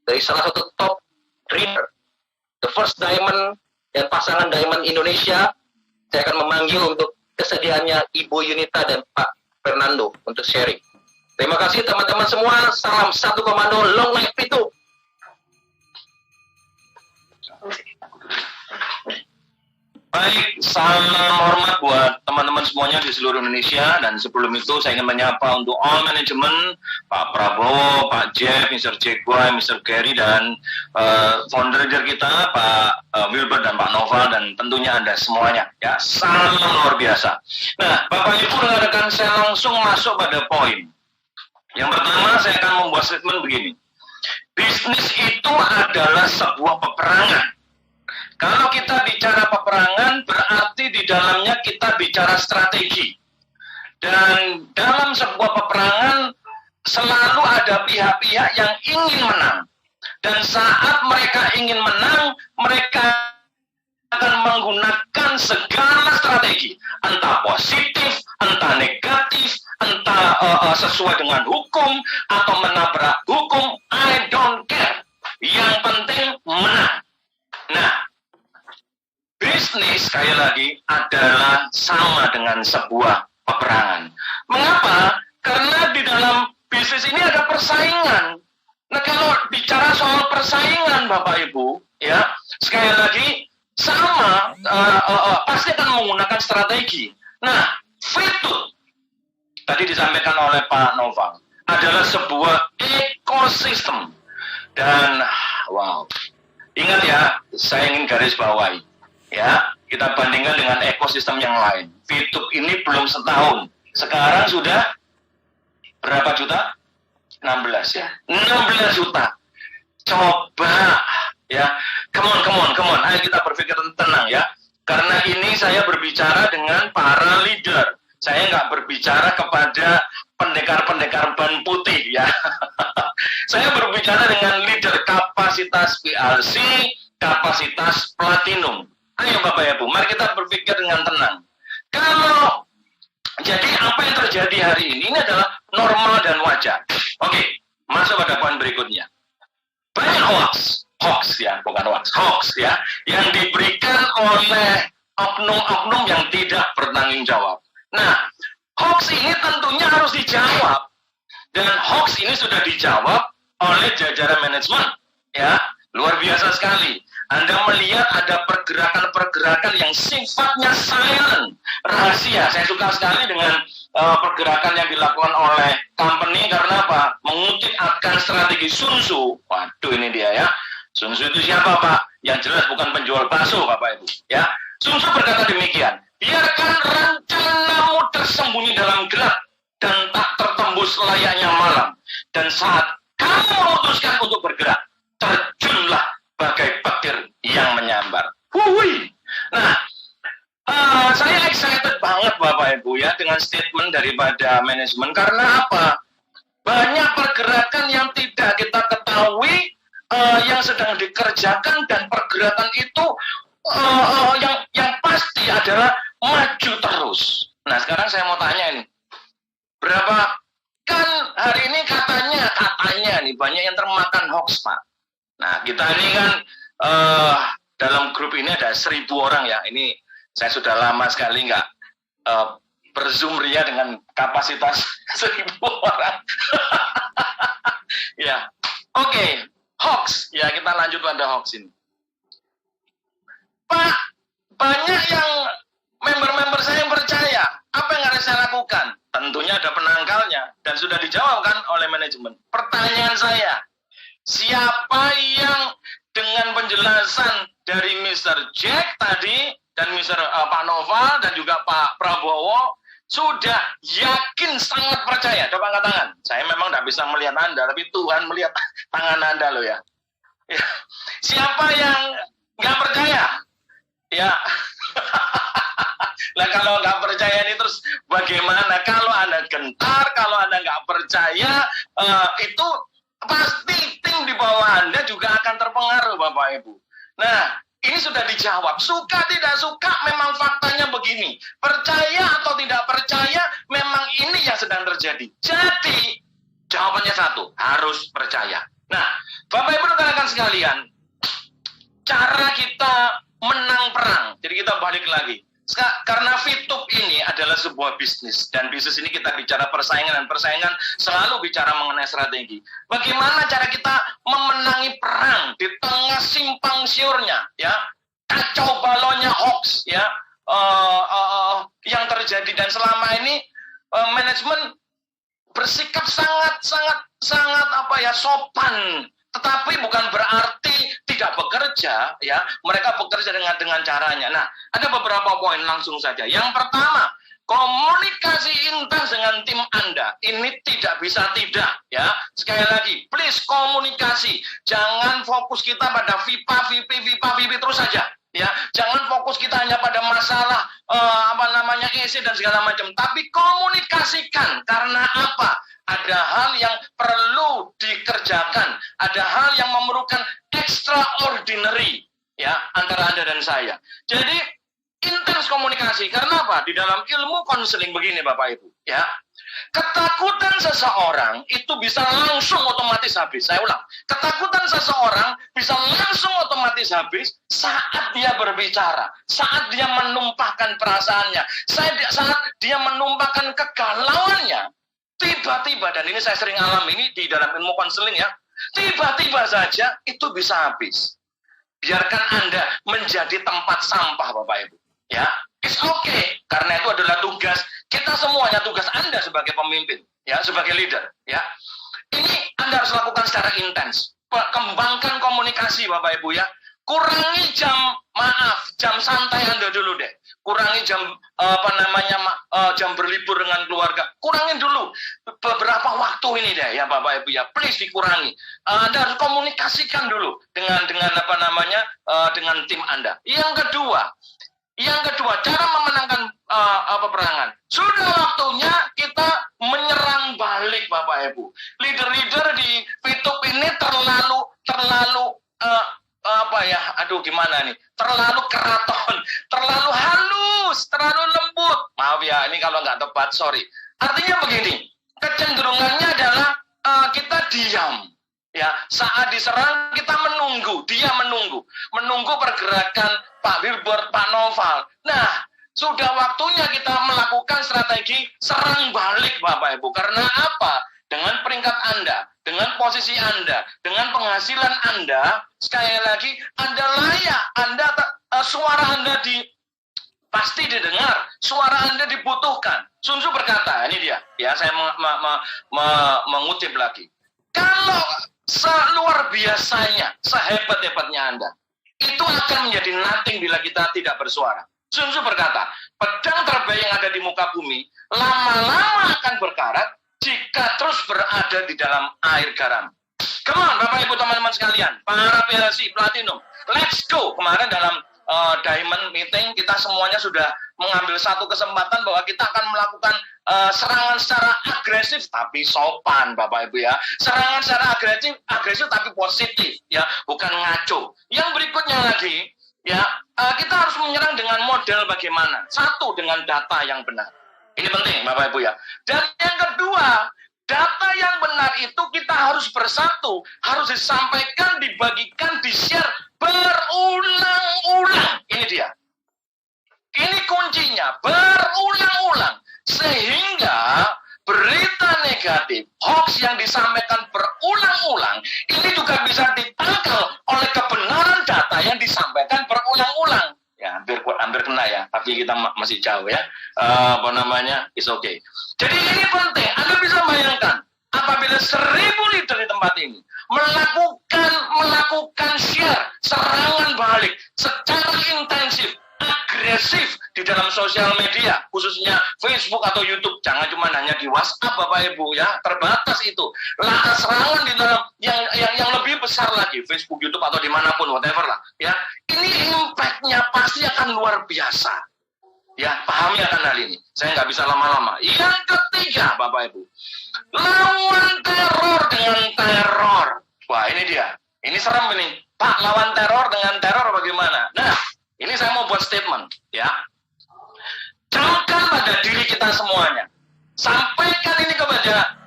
dari salah satu top reader, The First Diamond dan pasangan Diamond Indonesia. Saya akan memanggil untuk kesediaannya Ibu Yunita dan Pak Fernando untuk sharing. Terima kasih teman-teman semua. Salam satu komando, long life VTube. Baik, salam hormat buat teman-teman semuanya di seluruh Indonesia. Dan sebelum itu saya ingin menyapa untuk all manajemen, Pak Prabowo, Pak Jeff, Mr. Jaguar, Mr. Gary, dan founder kita, Pak Wilbert dan Pak Nova, dan tentunya Anda semuanya. Ya, salam luar biasa. Nah, Bapak Ibu dengarkan, saya langsung masuk pada poin. Yang pertama, saya akan membuat statement begini. Bisnis itu adalah sebuah peperangan. Kalau kita bicara peperangan, berarti di dalamnya kita bicara strategi. Dan dalam sebuah peperangan, selalu ada pihak-pihak yang ingin menang. Dan saat mereka ingin menang, mereka akan menggunakan segala strategi. Entah positif, entah negatif, entah sesuai dengan hukum, atau menabrak hukum, I don't care. Yang penting menang. Nah, bisnis sekali lagi adalah sama dengan sebuah peperangan. Mengapa? Karena di dalam bisnis ini ada persaingan. Nah, kalau bicara soal persaingan, Bapak Ibu, ya sekali lagi sama pasti akan menggunakan strategi. Nah, VTube tadi disampaikan oleh Pak Nova adalah sebuah ekosistem. Dan wow, ingat ya, saya ingin garis bawahi. Ya, kita bandingkan dengan ekosistem yang lain. VTube ini belum setahun. Sekarang sudah berapa juta? 16 ya. 16 juta. Coba ya. Come on. Ayo kita berpikir tenang ya. Karena ini saya berbicara dengan para leader. Saya nggak berbicara kepada pendekar-pendekar ban putih ya. Saya berbicara dengan leader kapasitas PLC, kapasitas platinum. Ayo Bapak Ibu, mari kita berpikir dengan tenang. Jadi apa yang terjadi hari ini adalah normal dan wajar. Oke, masuk pada poin berikutnya. Banyak hoax ya, bukan hoax ya, yang diberikan oleh oknum-oknum yang tidak bertanggung jawab. Nah, hoax ini tentunya harus dijawab, dan hoax ini sudah dijawab oleh jajaran manajemen, ya, luar biasa sekali. Anda melihat ada pergerakan-pergerakan yang sifatnya silent, rahasia. Saya suka sekali dengan pergerakan yang dilakukan oleh company karena apa? Mengutip akan strategi Sun Tzu. Waduh, ini dia ya. Sun Tzu itu siapa, Pak? Yang jelas bukan penjual bakso, Bapak Ibu. Ya, Sun Tzu berkata demikian. Biarkan rencanamu tersembunyi dalam gelap dan tak tertembus layaknya malam. Dan saat kamu memutuskan untuk bergerak, terjunlah bagai petir yang menyambar. Wuih. Nah, saya excited banget Bapak Ibu ya dengan statement daripada manajemen karena apa? Banyak pergerakan yang tidak kita ketahui yang sedang dikerjakan, dan pergerakan itu yang pasti adalah maju terus. Nah, sekarang saya mau tanya ini, berapa kan hari ini katanya nih banyak yang termakan hoax, Pak. Nah, kita ini kan dalam grup ini ada 1.000 orang ya. Ini saya sudah lama sekali nggak berzoom ria dengan kapasitas 1.000 orang. Ya, oke. Hoax. Ya, kita lanjut pada hoax ini. Pak, banyak yang member-member saya yang percaya. Apa yang harus saya lakukan? Tentunya ada penangkalnya dan sudah dijawab kan oleh manajemen. Pertanyaan saya, siapa yang dengan penjelasan dari Mr. Jack tadi dan Mr. Pak Noval dan juga Pak Prabowo sudah yakin sangat percaya? Coba angkat tangan. Saya memang tidak bisa melihat Anda, tapi Tuhan melihat tangan Anda loh ya. Siapa yang nggak percaya? Ya. Nah, kalau nggak percaya ini terus bagaimana? Kalau Anda gentar, kalau Anda nggak percaya, itu pasti tim di bawah Anda juga akan terpengaruh, Bapak Ibu. Nah, ini sudah dijawab. Suka tidak suka, memang faktanya begini. Percaya atau tidak percaya, memang ini yang sedang terjadi. Jadi, jawabannya satu, harus percaya. Nah, Bapak Ibu rekan-rekan sekalian, cara kita menang perang. Jadi kita balik lagi. Karena VTube ini adalah sebuah bisnis, dan bisnis ini kita bicara persaingan, dan persaingan selalu bicara mengenai strategi. Bagaimana cara kita memenangi perang di tengah simpang siurnya, ya, kacau balonnya hoax, ya, yang terjadi, dan selama ini manajemen bersikap sangat apa ya, sopan. Tetapi bukan berarti tidak bekerja, ya. Mereka bekerja dengan caranya. Nah, ada beberapa poin langsung saja. Yang pertama, komunikasi intens dengan tim Anda. Ini tidak bisa tidak, ya. Sekali lagi, please komunikasi. Jangan fokus kita pada VIP terus saja, ya. Jangan fokus kita hanya pada masalah EC dan segala macam. Tapi komunikasikan. Karena apa? Ada hal yang perlu dikerjakan, ada hal yang memerlukan extraordinary, ya, antara Anda dan saya. Jadi intens komunikasi. Karena apa? Di dalam ilmu konseling begini, Bapak Ibu, ya, ketakutan seseorang itu bisa langsung otomatis habis. Saya ulang, ketakutan seseorang bisa langsung otomatis habis saat dia berbicara, saat dia menumpahkan perasaannya, saat dia menumpahkan kegalauannya. Tiba-tiba, dan ini saya sering alami ini di dalam ilmu konseling ya, tiba-tiba saja itu bisa habis. Biarkan Anda menjadi tempat sampah, Bapak Ibu. Ya, it's okay, karena itu adalah tugas kita semuanya, tugas Anda sebagai pemimpin, ya, sebagai leader. Ya, ini Anda harus lakukan secara intens. Kembangkan komunikasi, Bapak Ibu ya. Kurangi jam santai Anda dulu deh. Kurangi jam jam berlibur dengan keluarga. Kurangin dulu beberapa waktu ini deh ya Bapak Ibu ya. Please dikurangi. Anda harus komunikasikan dulu dengan dengan tim Anda. Yang kedua, cara memenangkan peperangan. Sudah waktunya kita menyerang Bapak Ibu. Leader-leader di VTube ini terlalu apa ya? Aduh gimana nih? Terlalu keraton, terlalu halus, terlalu lembut. Maaf ya, ini kalau nggak tepat, sorry. Artinya begini, kecenderungannya adalah kita diam. Ya, saat diserang kita menunggu, dia menunggu pergerakan Pak Wilbert, Pak Noval. Nah, sudah waktunya kita melakukan strategi serang balik Bapak Ibu. Karena apa? Dengan peringkat Anda, dengan posisi Anda, dengan penghasilan Anda, sekali lagi Anda layak, suara Anda pasti didengar, suara Anda dibutuhkan. Sun Tzu berkata, ini dia, ya saya mengutip lagi. Kalau seluar biasanya, sehebat-hebatnya Anda, itu akan menjadi nothing bila kita tidak bersuara. Sun Tzu berkata, pedang terbaik yang ada di muka bumi, lama-lama akan berkarat jika terus berada di dalam air garam. Come on, Bapak Ibu teman-teman sekalian, para PLC, Platinum, let's go. Kemarin dalam Diamond Meeting, kita semuanya sudah mengambil satu kesempatan bahwa kita akan melakukan serangan secara agresif tapi sopan Bapak Ibu ya. Serangan secara agresif tapi positif ya, bukan ngaco. Yang berikutnya lagi ya, kita harus menyerang dengan model bagaimana? Satu, dengan data yang benar. Ini penting Bapak Ibu ya. Dan yang kedua, data yang benar itu kita harus bersatu, harus disampaikan, dibagikan, di-share berulang-ulang. Ini dia. Ini kuncinya, berulang-ulang. Sehingga berita negatif, hoax yang disampaikan berulang-ulang, ini juga bisa ditangkal oleh kebenaran data yang disampaikan berulang-ulang. Ya, hampir kena ya, tapi kita masih jauh ya. It's okay. Jadi ini penting, Anda bisa bayangkan, apabila 1000 leader di tempat ini melakukan share, serangan balik, secara intensif, agresif di dalam sosial media, khususnya Facebook atau YouTube, jangan cuma hanya di WhatsApp Bapak Ibu ya, terbatas itu. Serangan di dalam yang lebih besar lagi, Facebook, YouTube atau dimanapun, whatever lah ya. Ini impact-nya pasti akan luar biasa. Ya, pahami akan hal ini. Saya nggak bisa lama-lama. Yang ketiga, Bapak Ibu, lawan teror dengan teror. Wah, ini dia. Ini serem ini. Pak, lawan teror dengan teror bagaimana? Nah, ini saya mau buat statement, ya. Camkan pada diri kita semuanya. Sampaikan ini kepada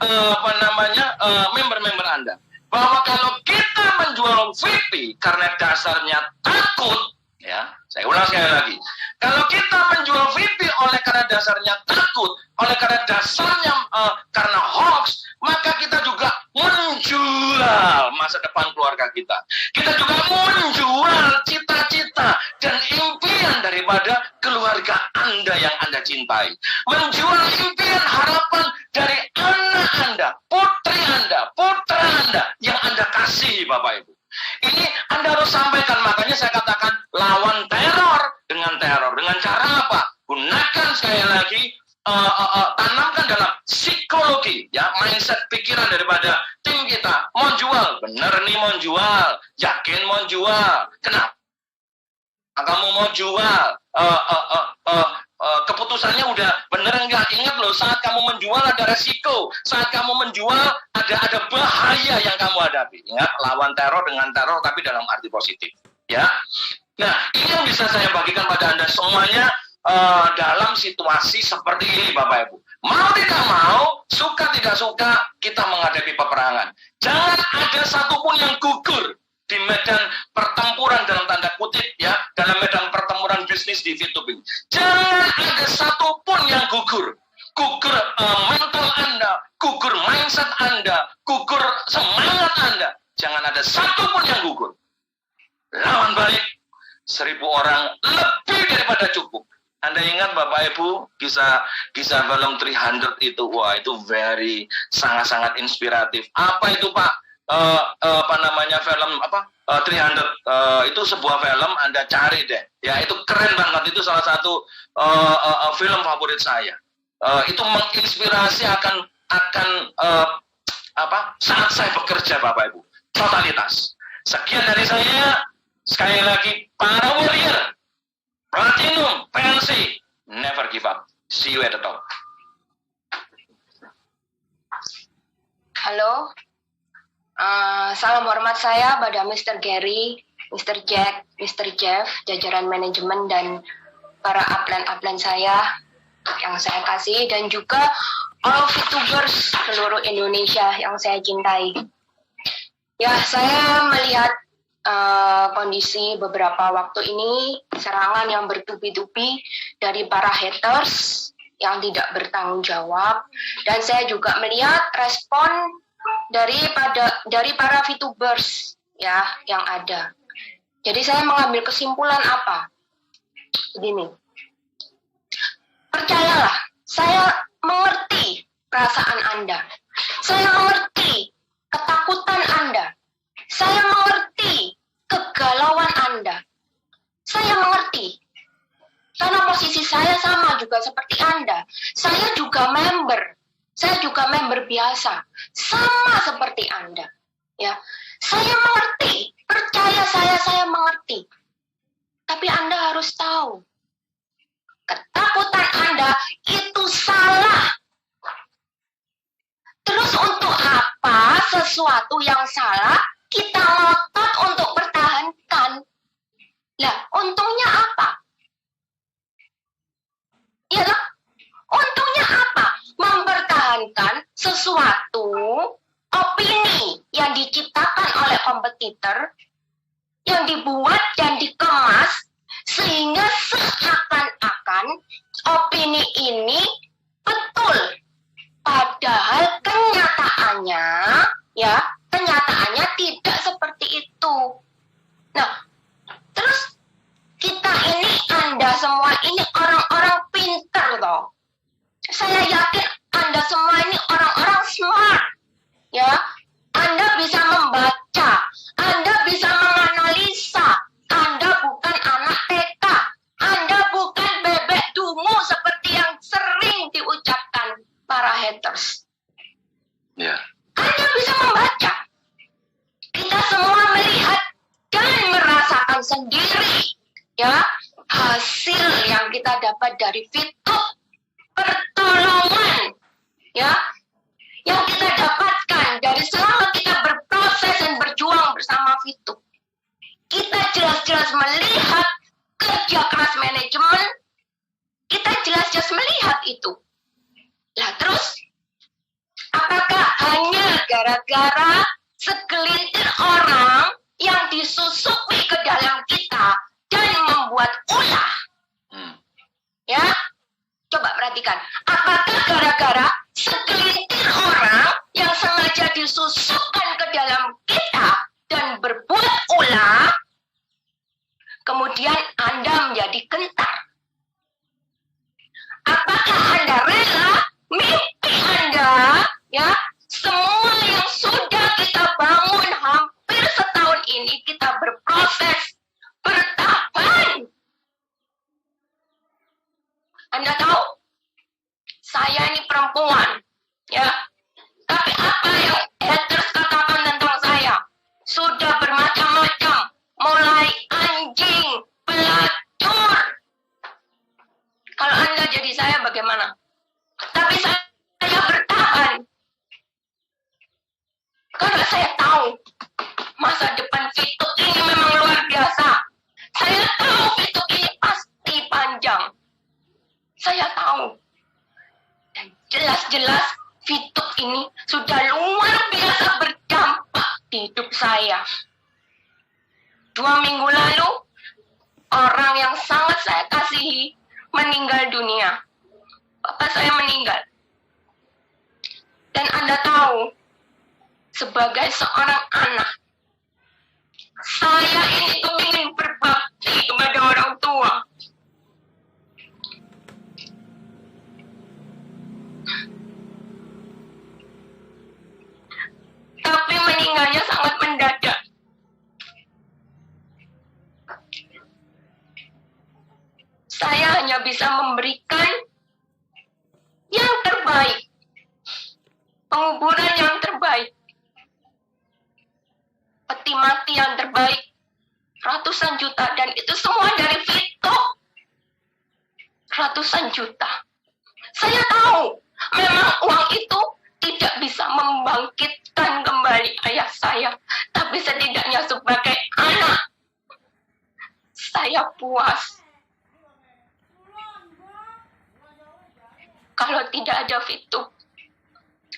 member-member Anda, bahwa kalau kita menjual VP karena dasarnya takut, ya, saya ulang sekali lagi. Kalau kita menjual VP karena dasarnya takut, karena dasarnya karena hoax, maka kita juga menjual masa depan keluarga kita. Kita juga menjual cita-cita dan impian daripada keluarga Anda yang Anda cintai. Menjual impian harapan dari anak Anda, putri Anda, putra Anda yang Anda kasihi Bapak Ibu. Ini Anda harus sampaikan, makanya saya katakan lawan teror. Dengan cara apa? Gunakan sekali lagi, tanamkan dalam psikologi, ya, mindset pikiran daripada tim kita. Mau jual, bener nih mau jual, yakin mau jual. Kenapa? Kamu mau jual, keputusannya udah bener enggak? Ingat loh, saat kamu menjual ada resiko, saat kamu menjual ada bahaya yang kamu hadapi. Ingat, lawan teror dengan teror tapi dalam arti positif, ya. Nah, ini yang bisa saya bagikan pada Anda semuanya dalam situasi seperti ini Bapak Ibu. Mau tidak mau, suka tidak suka, kita menghadapi peperangan. Jangan ada satupun yang gugur di medan pertempuran dalam tanda kutip, ya, dalam medan pertempuran bisnis di VTube ini. Jangan ada satupun yang gugur. Gugur mental Anda, gugur mindset Anda, gugur semangat Anda. Jangan ada satupun yang gugur. Lawan balik. 1000 orang lebih daripada cukup. Anda ingat Bapak Ibu kisah film 300 itu, wah itu sangat-sangat inspiratif. Apa itu Pak? Film 300 itu sebuah film, Anda cari deh. Ya itu keren banget, itu salah satu film favorit saya. Itu menginspirasi akan saat saya bekerja Bapak Ibu. Totalitas. Sekian dari saya. Sekali lagi, para warrior, Platinum, PLC, never give up. See you at the top. Halo, salam hormat saya pada Mr. Gary, Mr. Jack, Mr. Jeff, jajaran manajemen dan para upline saya yang saya kasih, dan juga all VTubers seluruh Indonesia yang saya cintai. Ya, saya melihat kondisi beberapa waktu ini, serangan yang bertubi-tubi dari para haters yang tidak bertanggung jawab, dan saya juga melihat respon dari para VTubers ya yang ada. Jadi saya mengambil kesimpulan apa? Begini, percayalah, saya mengerti perasaan Anda, saya mengerti ketakutan Anda, saya mengerti kegalauan Anda, saya mengerti. Karena posisi saya sama juga seperti Anda. Saya juga member biasa, sama seperti Anda. Ya, saya mengerti, percaya saya mengerti. Tapi Anda harus tahu, ketakutan Anda itu salah. Terus untuk apa sesuatu yang salah kita ngotot untuk pertahankan? Lah, untungnya apa? Ya, untungnya apa? Mempertahankan sesuatu opini yang diciptakan oleh kompetitor, yang dibuat dan dikemas sehingga seakan-akan opini ini betul, padahal kenyataannya tidak seperti itu. Nah, terus kita ini, Anda semua ini orang-orang pintar toh. Saya yakin Anda semua ini orang-orang smart. Ya, Anda bisa membaca, Anda bisa menganalisa. Anda bukan anak TK, Anda bukan bebek dungu seperti yang sering diucapkan para haters. Ya. Anda bisa membaca. Kita semua melihat dan merasakan sendiri ya hasil yang kita dapat dari VTube, pertolongan ya yang kita dapatkan dari selama kita berproses dan berjuang bersama VTube. Kita jelas-jelas melihat kerja keras manajemen, kita jelas-jelas melihat itu. Lah terus, apakah hanya gara-gara segelintir orang yang disusupi ke dalam kita dan membuat ulah? Ya, coba perhatikan. Apakah gara-gara segelintir orang yang sengaja disusupkan ke dalam kita dan berbuat ulah, kemudian Anda menjadi gentar? Apakah Anda rela mimpi Anda, ya, semua yang sudah kita bangun hampir setahun ini, kita berproses, bertahan? Anda tahu, saya ini perempuan, ya. Tapi apa yang haters katakan tentang saya? Sudah bermacam-macam, mulai anjing, pelacur. Kalau Anda jadi saya bagaimana? Tapi saya bertahan. Karena saya tahu masa depan VTube ini memang luar biasa. Saya tahu VTube ini pasti panjang. Saya tahu. Dan jelas-jelas VTube ini sudah luar biasa berdampak di hidup saya. 2 minggu lalu, orang yang sangat saya kasihi meninggal dunia. Bapak saya meninggal. Dan Anda tahu, sebagai seorang anak, saya ini ingin berbakti kepada orang tua. Tapi meninggalnya sangat mendadak. Saya hanya bisa memberikan yang terbaik, penguburan yang terbaik, peti mati yang terbaik, ratusan juta, dan itu semua dari VTube. Ratusan juta. Saya tahu memang uang itu tidak bisa membangkitkan bukan kembali ayah saya, tapi setidaknya sebagai anak, saya puas. Kalau tidak ada Fitup,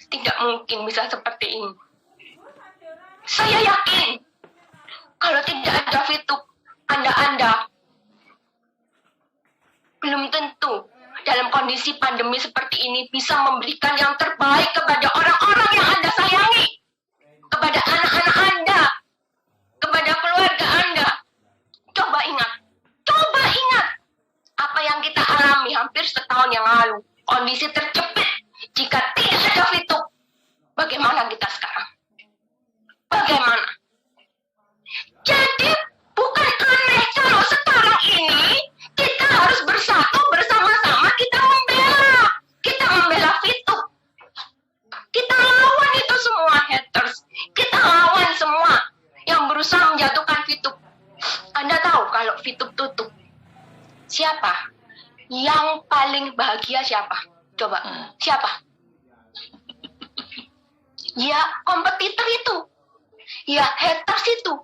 tidak mungkin bisa seperti ini. Saya yakin, kalau tidak ada Fitup, Anda belum tentu dalam kondisi pandemi seperti ini bisa memberikan yang terbaik kepada orang-orang yang Anda sayangi, kepada anak-anak Anda, kepada keluarga Anda. Coba ingat apa yang kita alami hampir setahun yang lalu. Kondisi terjepit, jika tidak ada Fitup, bagaimana kita sekarang? Bagaimana? Jadi bukan aneh kalau sekarang ini kita harus bersatu bersama-sama, kita membela Fitup. Kita lawan itu semua haters. Kita lawan semua yang berusaha menjatuhkan Fitup. Anda tahu kalau Fitup tutup, siapa? Yang paling bahagia siapa? Coba, siapa? Ya, kompetitor itu. Ya, haters itu.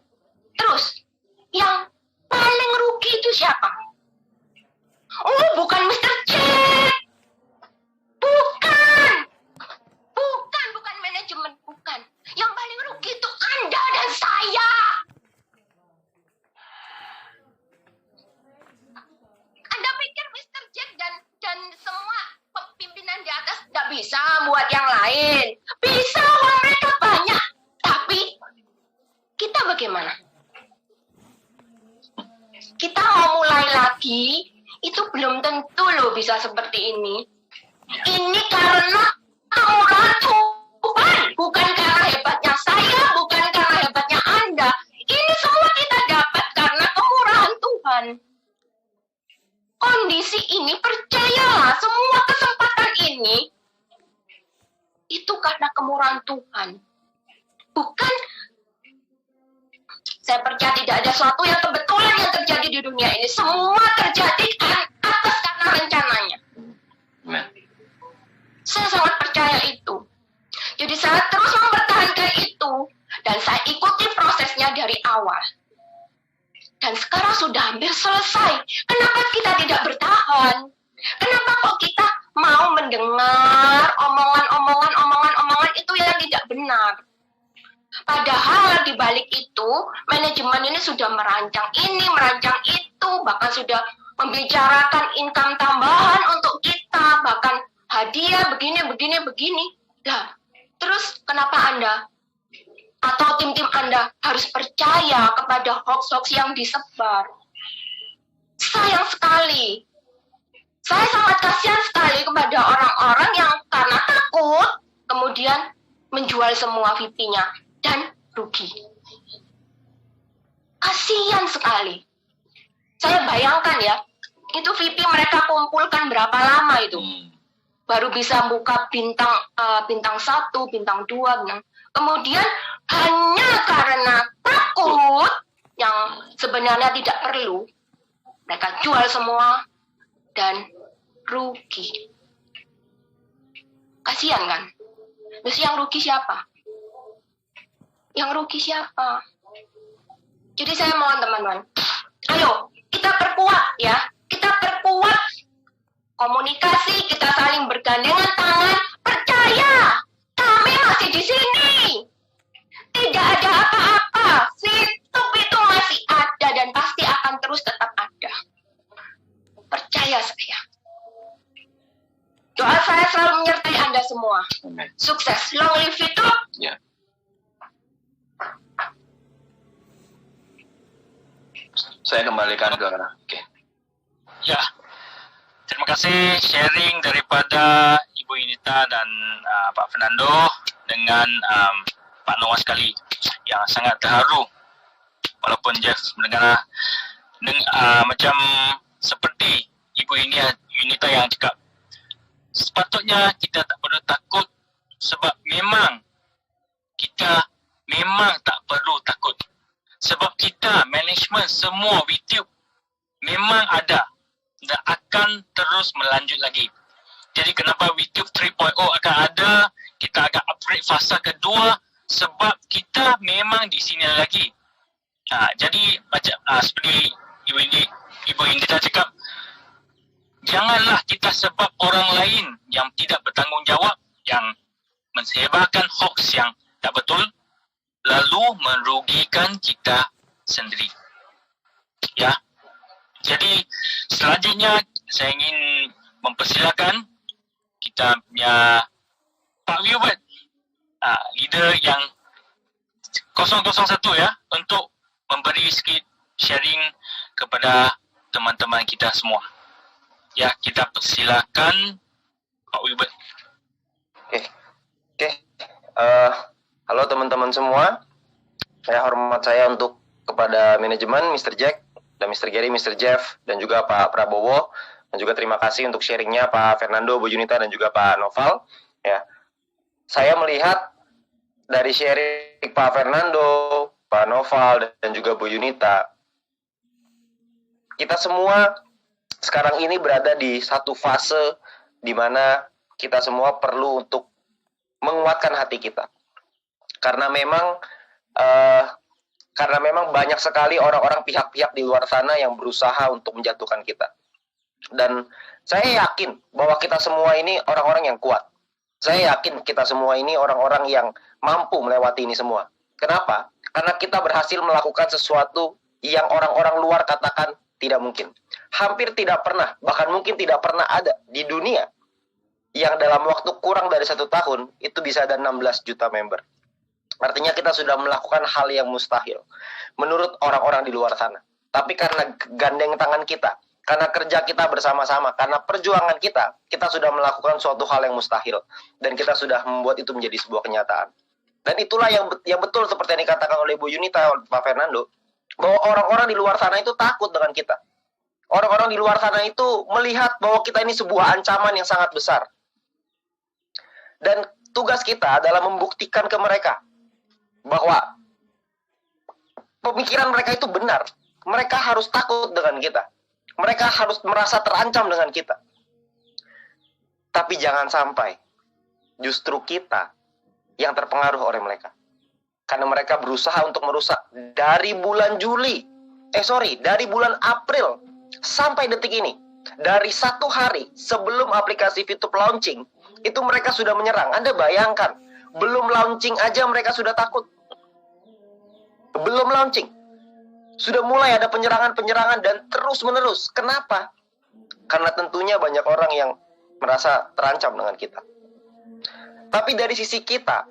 Terus, yang paling rugi itu siapa? Oh, bukan Mr. Jack. Bukan manajemen, bukan. Yang paling rugi itu Anda dan saya. Anda pikir Mr. Jack dan semua pimpinan di atas tidak bisa buat yang lain? Bisa, mereka banyak. Tapi kita bagaimana? Kita mau mulai lagi, itu belum tentu loh bisa seperti ini. Ini karena kemurahan Tuhan, bukan karena hebatnya saya, bukan karena hebatnya Anda. Ini semua kita dapat karena kemurahan Tuhan. Kondisi ini, percayalah, semua kesempatan ini itu karena kemurahan Tuhan. Bukan, saya percaya tidak ada sesuatu yang kebetulan yang terjadi di dunia ini. Semua terjadi atas karena rencananya. Saya sangat percaya itu. Jadi saya terus mempertahankan itu. Dan saya ikuti prosesnya dari awal. Dan sekarang sudah hampir selesai. Kenapa kita tidak bertahan? Kenapa kok kita mau mendengar omongan itu yang tidak benar? Padahal di balik itu, manajemen ini sudah merancang ini, merancang itu, bahkan sudah membicarakan income tambahan untuk kita, bahkan hadiah begini. Lah, terus kenapa Anda atau tim-tim Anda harus percaya kepada hoax-hoax yang disebar? Sayang sekali. Saya sangat kasihan sekali kepada orang-orang yang karena takut kemudian menjual semua VIP-nya dan rugi. Kasihan sekali. Saya bayangkan ya, itu VIP mereka kumpulkan berapa lama itu? Baru bisa buka bintang 1, bintang 2, bintang. Kemudian hanya karena takut yang sebenarnya tidak perlu, mereka jual semua dan rugi. Kasihan kan? Terus yang rugi siapa? Jadi saya mohon teman-teman, ayo kita perkuat ya, kita perkuat komunikasi, kita saling bergandengan tangan. Percaya, kami masih di sini. Tidak ada apa-apa. Fitup itu masih ada dan pasti akan terus tetap ada. Percaya saya. Doa saya selalu menyertai Anda semua. Sukses. Long live Fitup. Ya. Saya kembalikan ke oke. Ya, terima kasih sharing daripada Ibu Yunita dan Pak Fernando dengan Pak Noah sekali yang sangat terharu. Walaupun Jeff mendengar macam seperti Ibu Yunita yang cakap, sepatutnya kita tak perlu takut sebab memang kita tak perlu takut. Sebab kita, manajemen semua YouTube memang ada dan akan terus melanjut lagi. Jadi kenapa YouTube 3.0 akan ada, kita akan upgrade fasa kedua sebab kita memang di sini lagi. Jadi macam seperti Ibu Indira cakap, janganlah kita sebab orang lain yang tidak bertanggungjawab, yang mensebarkan hoax yang tak betul, lalu merugikan kita sendiri. Ya. Jadi selanjutnya saya ingin mempersilakan kita punya Pak Wilbert, leader yang 001 ya, untuk memberi sedikit sharing kepada teman-teman kita semua. Ya, kita persilakan Pak Wilbert. Oke. Halo teman-teman semua. Hormat saya untuk kepada manajemen Mr. Jack dan Mr. Gary, Mr. Jeff, dan juga Pak Prabowo, dan juga terima kasih untuk sharingnya Pak Fernando, Bu Junita, dan juga Pak Noval. Ya, saya melihat dari sharing Pak Fernando, Pak Noval, dan juga Bu Junita, kita semua sekarang ini berada di satu fase di mana kita semua perlu untuk menguatkan hati kita. Karena memang banyak sekali orang-orang pihak-pihak di luar sana yang berusaha untuk menjatuhkan kita. Dan saya yakin bahwa kita semua ini orang-orang yang kuat. Saya yakin kita semua ini orang-orang yang mampu melewati ini semua. Kenapa? Karena kita berhasil melakukan sesuatu yang orang-orang luar katakan tidak mungkin. Hampir tidak pernah, bahkan mungkin tidak pernah ada di dunia yang dalam waktu kurang dari 1 tahun itu bisa ada 16 juta member. Artinya kita sudah melakukan hal yang mustahil menurut orang-orang di luar sana. Tapi karena gandeng tangan kita, karena kerja kita bersama-sama, karena perjuangan kita sudah melakukan suatu hal yang mustahil. Dan kita sudah membuat itu menjadi sebuah kenyataan. Dan itulah yang betul seperti yang dikatakan oleh Bu Junita, Pak Fernando, bahwa orang-orang di luar sana itu takut dengan kita. Orang-orang di luar sana itu melihat bahwa kita ini sebuah ancaman yang sangat besar. Dan tugas kita adalah membuktikan ke mereka bahwa pemikiran mereka itu benar. Mereka harus takut dengan kita. Mereka harus merasa terancam dengan kita. Tapi jangan sampai justru kita yang terpengaruh oleh mereka. Karena mereka berusaha untuk merusak dari bulan dari bulan April sampai detik ini. Dari 1 hari sebelum aplikasi VTube launching, itu mereka sudah menyerang. Anda bayangkan, belum launching aja mereka sudah takut. Belum launching, sudah mulai ada penyerangan-penyerangan dan terus-menerus. Kenapa? Karena tentunya banyak orang yang merasa terancam dengan kita. Tapi dari sisi kita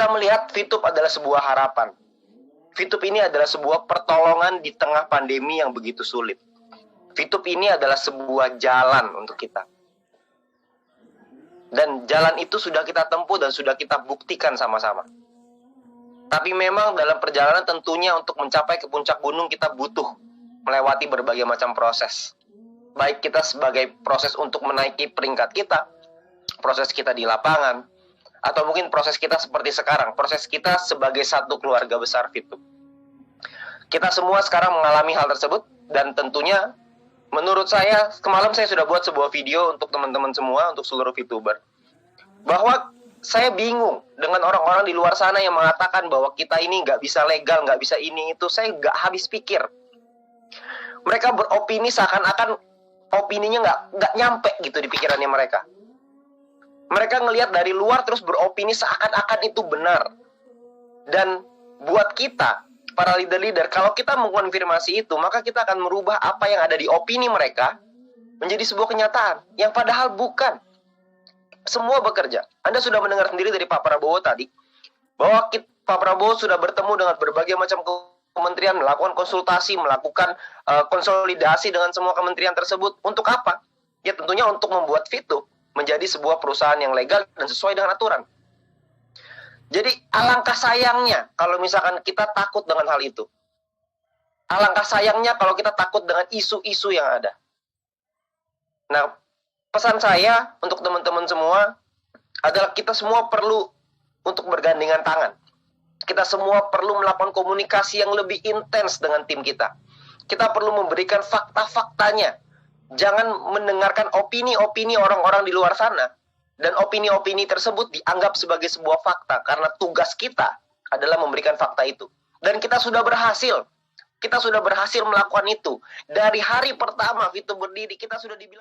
melihat VTube adalah sebuah harapan. VTube ini adalah sebuah pertolongan di tengah pandemi yang begitu sulit. VTube ini adalah sebuah jalan untuk kita. Dan jalan itu sudah kita tempuh dan sudah kita buktikan sama-sama. Tapi memang dalam perjalanan tentunya untuk mencapai ke puncak gunung kita butuh melewati berbagai macam proses. Baik kita sebagai proses untuk menaiki peringkat kita, proses kita di lapangan, atau mungkin proses kita seperti sekarang, proses kita sebagai satu keluarga besar VTube. Kita semua sekarang mengalami hal tersebut, dan tentunya menurut saya, kemarin saya sudah buat sebuah video untuk teman-teman semua, untuk seluruh VTuber, bahwa saya bingung dengan orang-orang di luar sana yang mengatakan bahwa kita ini nggak bisa legal, nggak bisa ini itu. Saya nggak habis pikir. Mereka beropini seakan-akan opininya nggak nyampe gitu di pikirannya mereka. Mereka ngelihat dari luar terus beropini seakan-akan itu benar. Dan buat kita, para leader-leader, kalau kita mengkonfirmasi itu, maka kita akan merubah apa yang ada di opini mereka menjadi sebuah kenyataan, yang padahal bukan. Semua bekerja. Anda sudah mendengar sendiri dari Pak Prabowo tadi, bahwa Pak Prabowo sudah bertemu dengan berbagai macam kementerian, melakukan konsultasi, melakukan konsolidasi dengan semua kementerian tersebut. Untuk apa? Ya tentunya untuk membuat VTube menjadi sebuah perusahaan yang legal dan sesuai dengan aturan. Jadi alangkah sayangnya kalau misalkan kita takut dengan hal itu. Alangkah sayangnya kalau kita takut dengan isu-isu yang ada. Nah, pesan saya untuk teman-teman semua adalah kita semua perlu untuk bergandengan tangan. Kita semua perlu melakukan komunikasi yang lebih intens dengan tim kita. Kita perlu memberikan fakta-faktanya. Jangan mendengarkan opini-opini orang-orang di luar sana Dan opini-opini tersebut dianggap sebagai sebuah fakta karena tugas kita adalah memberikan fakta itu. Dan kita sudah berhasil. Kita sudah berhasil melakukan itu. Dari hari pertama Vito berdiri, kita sudah dibilang